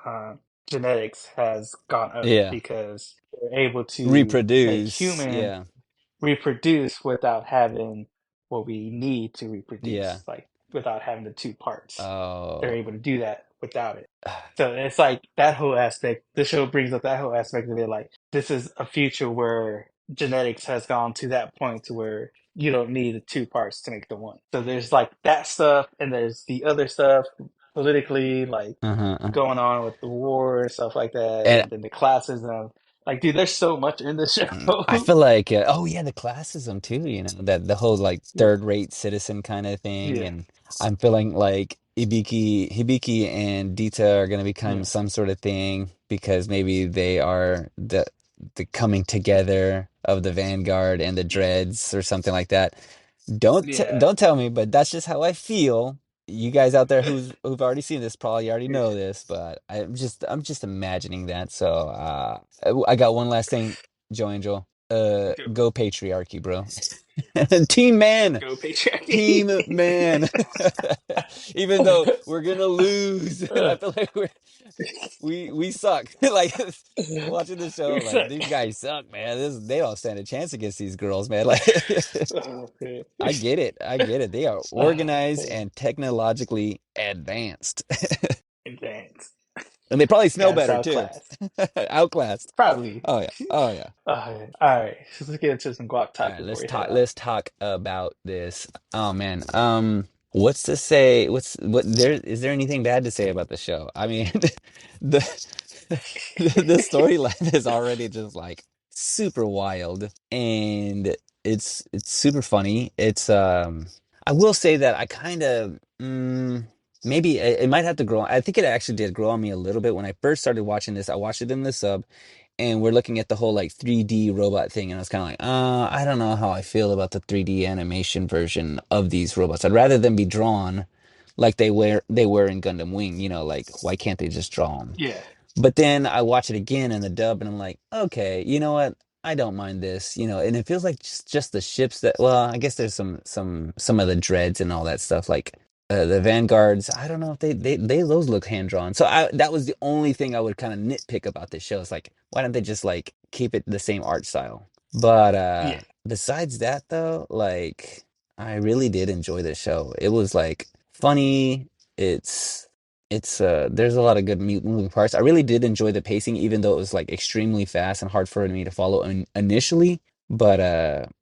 Speaker 2: Genetics has gone up
Speaker 1: Yeah.
Speaker 2: because they're able to make
Speaker 1: Reproduce.
Speaker 2: human
Speaker 1: Yeah.
Speaker 2: reproduce without having what we need to
Speaker 1: Yeah.
Speaker 2: reproduce, like without having the two parts. They're
Speaker 1: Oh.
Speaker 2: able to do that without it. So it's like that whole aspect. The show brings up that whole aspect of it. Like this is a future where genetics has gone to that point to where you don't need the two parts to make the one. So there's like that stuff, and there's the other stuff politically, like
Speaker 1: Uh-huh. Uh-huh.
Speaker 2: going on with the war and stuff like that,
Speaker 1: And
Speaker 2: and then the classism. Like, dude, there's so much in the
Speaker 1: I
Speaker 2: show.
Speaker 1: feel like, oh yeah, the classism too, that the whole like
Speaker 2: Yeah,
Speaker 1: third-rate citizen kind of thing.
Speaker 2: yeah,
Speaker 1: And I'm feeling like Hibiki and Dita are gonna become
Speaker 2: yeah,
Speaker 1: some sort of thing because maybe they are the coming together of the Vanguard and the Dreads or something like that.
Speaker 2: yeah.
Speaker 1: Don't tell me, but that's just how I feel. You guys out there who've already seen this probably already know this, but I'm just imagining that. So I got one last thing, Joe Angel. Go patriarchy, bro. Team man.
Speaker 2: Go patriarchy.
Speaker 1: Team man. Even though we're gonna lose, I feel like we suck. Like watching the show,
Speaker 2: We
Speaker 1: like
Speaker 2: suck.
Speaker 1: these guys suck, man. They don't stand a chance against these girls, man. Like
Speaker 2: Oh, man.
Speaker 1: I get it. I get it. They are
Speaker 2: Oh,
Speaker 1: organized
Speaker 2: man.
Speaker 1: and technologically advanced.
Speaker 2: Advanced.
Speaker 1: And they probably smell
Speaker 2: Got us
Speaker 1: better too.
Speaker 2: outclassed.
Speaker 1: Outclassed.
Speaker 2: Probably.
Speaker 1: Oh yeah. Oh yeah.
Speaker 2: Oh, yeah. All right. So let's get into some guac
Speaker 1: All
Speaker 2: talk
Speaker 1: right,
Speaker 2: before we head
Speaker 1: talk.
Speaker 2: out.
Speaker 1: Let's talk about this. Oh man. What's to say? What there is there anything bad to say about the show? I mean, the the storyline is already just like super wild, and it's super funny. I will say that I kind of maybe it might have to grow. I think it actually did grow on me a little bit when I first started watching this. I watched it in the sub, and we're looking at the whole like 3D robot thing, and I was kind of like, I don't know how I feel about the 3D animation version of these robots. I'd rather them be drawn like they were in Gundam Wing, like why can't they just draw them?
Speaker 2: Yeah.
Speaker 1: But then I watch it again in the dub, and I'm like, okay, you know what? I don't mind this, and it feels like just the ships that, well, I guess there's some of the dreads and all that stuff, like the vanguards. I don't know if they those look hand drawn. So that was the only thing I would kind of nitpick about this show. It's like, why don't they just like keep it the same art style? But
Speaker 2: Yeah.
Speaker 1: besides that, though, like I really did enjoy the show. It was like funny. It's there's a lot of good moving parts. I really did enjoy the pacing, even though it was like extremely fast and hard for me to follow initially. But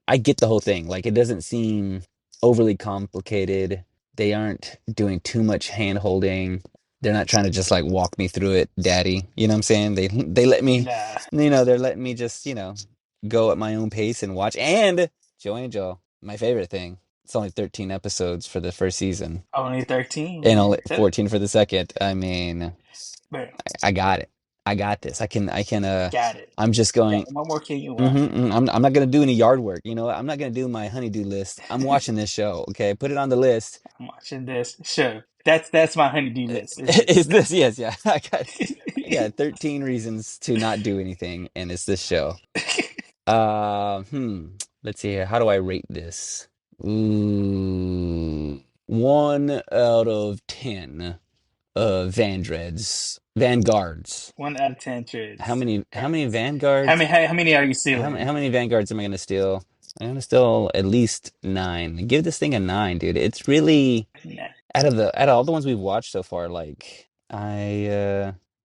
Speaker 1: I get the whole thing. Like it doesn't seem overly complicated. They aren't doing too much hand holding. They're not trying to just like walk me through it, daddy. You know what I'm saying? They let me,
Speaker 2: Nah.
Speaker 1: they're letting me just, go at my own pace and watch. And Joe Angel, my favorite thing. It's only 13 episodes for the first season
Speaker 2: Only 13,
Speaker 1: and
Speaker 2: man.
Speaker 1: only 14 for the second. I mean,
Speaker 2: But
Speaker 1: I got it. I got this.
Speaker 2: got it.
Speaker 1: I'm just
Speaker 2: Got
Speaker 1: going,
Speaker 2: it. What more can you want?
Speaker 1: I'm not gonna do any yard work. I'm not gonna do my honeydew list. I'm watching this show. Okay, put it on the list.
Speaker 2: I'm watching this show. That's my honeydew list. Is
Speaker 1: Is
Speaker 2: this?
Speaker 1: this? Yes, yeah. I got 13 reasons to not do anything, and it's this show. Uh, hmm. Let's see here. How do I rate this? Ooh, 1 out of 10. Vanguards.
Speaker 2: 1 out of 10
Speaker 1: How
Speaker 2: trades.
Speaker 1: many
Speaker 2: All
Speaker 1: how
Speaker 2: right.
Speaker 1: many
Speaker 2: How
Speaker 1: vanguards?
Speaker 2: many? How many are you
Speaker 1: How many
Speaker 2: stealing?
Speaker 1: how many vanguards am I gonna steal? I'm gonna steal at least 9. Give this thing a 9, dude. It's really
Speaker 2: Nah.
Speaker 1: out of all the ones we've watched so far, like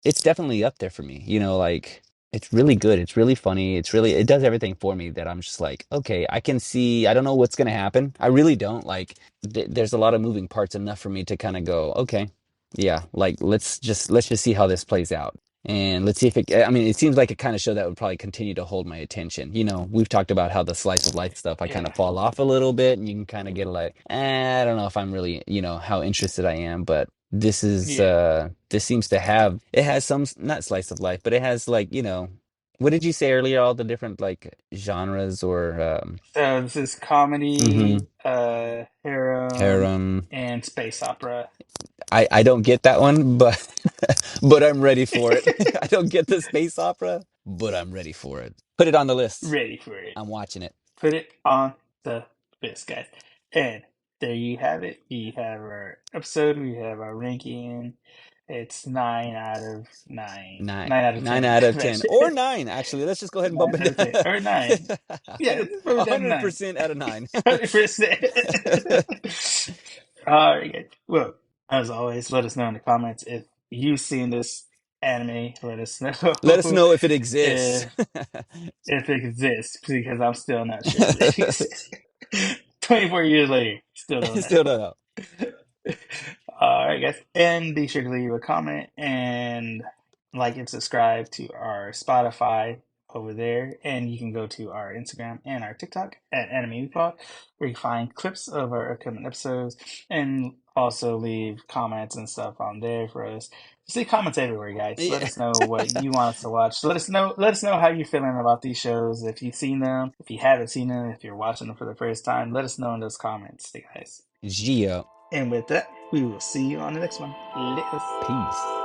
Speaker 1: it's definitely up there for me. Like it's really good. It's really funny. It does everything for me that I'm just like, okay, I can see. I don't know what's gonna happen. I really don't. Like there's a lot of moving parts enough for me to kind of go, okay, yeah, like let's just see how this plays out. And let's see if I mean, it seems like a kind of show that would probably continue to hold my attention. We've talked about how the slice of life stuff, I kind of
Speaker 2: Yeah.
Speaker 1: fall off a little bit, and you can kind of get like, I don't know if I'm really, how interested I am, but
Speaker 2: Yeah.
Speaker 1: this seems to have, it has some, not slice of life, but it has like, what did you say earlier? All the different like genres or,
Speaker 2: So this is
Speaker 1: mhm,
Speaker 2: comedy, harem,
Speaker 1: harem.
Speaker 2: and space opera.
Speaker 1: I don't get that one, but but I'm ready for it. I don't get the space opera, but I'm ready for it. Put it on the list.
Speaker 2: Ready for it.
Speaker 1: I'm watching it.
Speaker 2: Put it on the list, guys. And there you have it. We have our episode. We have our ranking. It's 9 out of 9.
Speaker 1: Nine, 9
Speaker 2: 9 out of 10.
Speaker 1: out of 10, or
Speaker 2: Actually.
Speaker 1: 9. Actually, let's just go ahead and bump
Speaker 2: 9 out of 10.
Speaker 1: it
Speaker 2: Or 9. Yeah, let's put it down to 9.
Speaker 1: 100% out of 9.
Speaker 2: 100%. All right, guys. Well, as always, let us know in the comments if you've seen this anime. Let us
Speaker 1: Let us
Speaker 2: know
Speaker 1: know if it exists.
Speaker 2: if if it exists, because I'm still not sure if it exists. 24 years later, still don't
Speaker 1: Still don't
Speaker 2: know.
Speaker 1: know.
Speaker 2: All right, guys. And be sure to leave a comment and like and subscribe to our Spotify over there. And you can go to our Instagram and our TikTok at Anime Pod, where you find clips of our upcoming episodes and also leave comments and stuff on there for us. See comments everywhere, guys. Let
Speaker 1: Yeah.
Speaker 2: us know what you want us to watch. Let us know how you're feeling about these shows. If you've seen them, if you haven't seen them, if you're watching them for the first time, let us know in those comments, guys.
Speaker 1: Geo.
Speaker 2: And with that, we will see you on the next one. Later.
Speaker 1: Peace.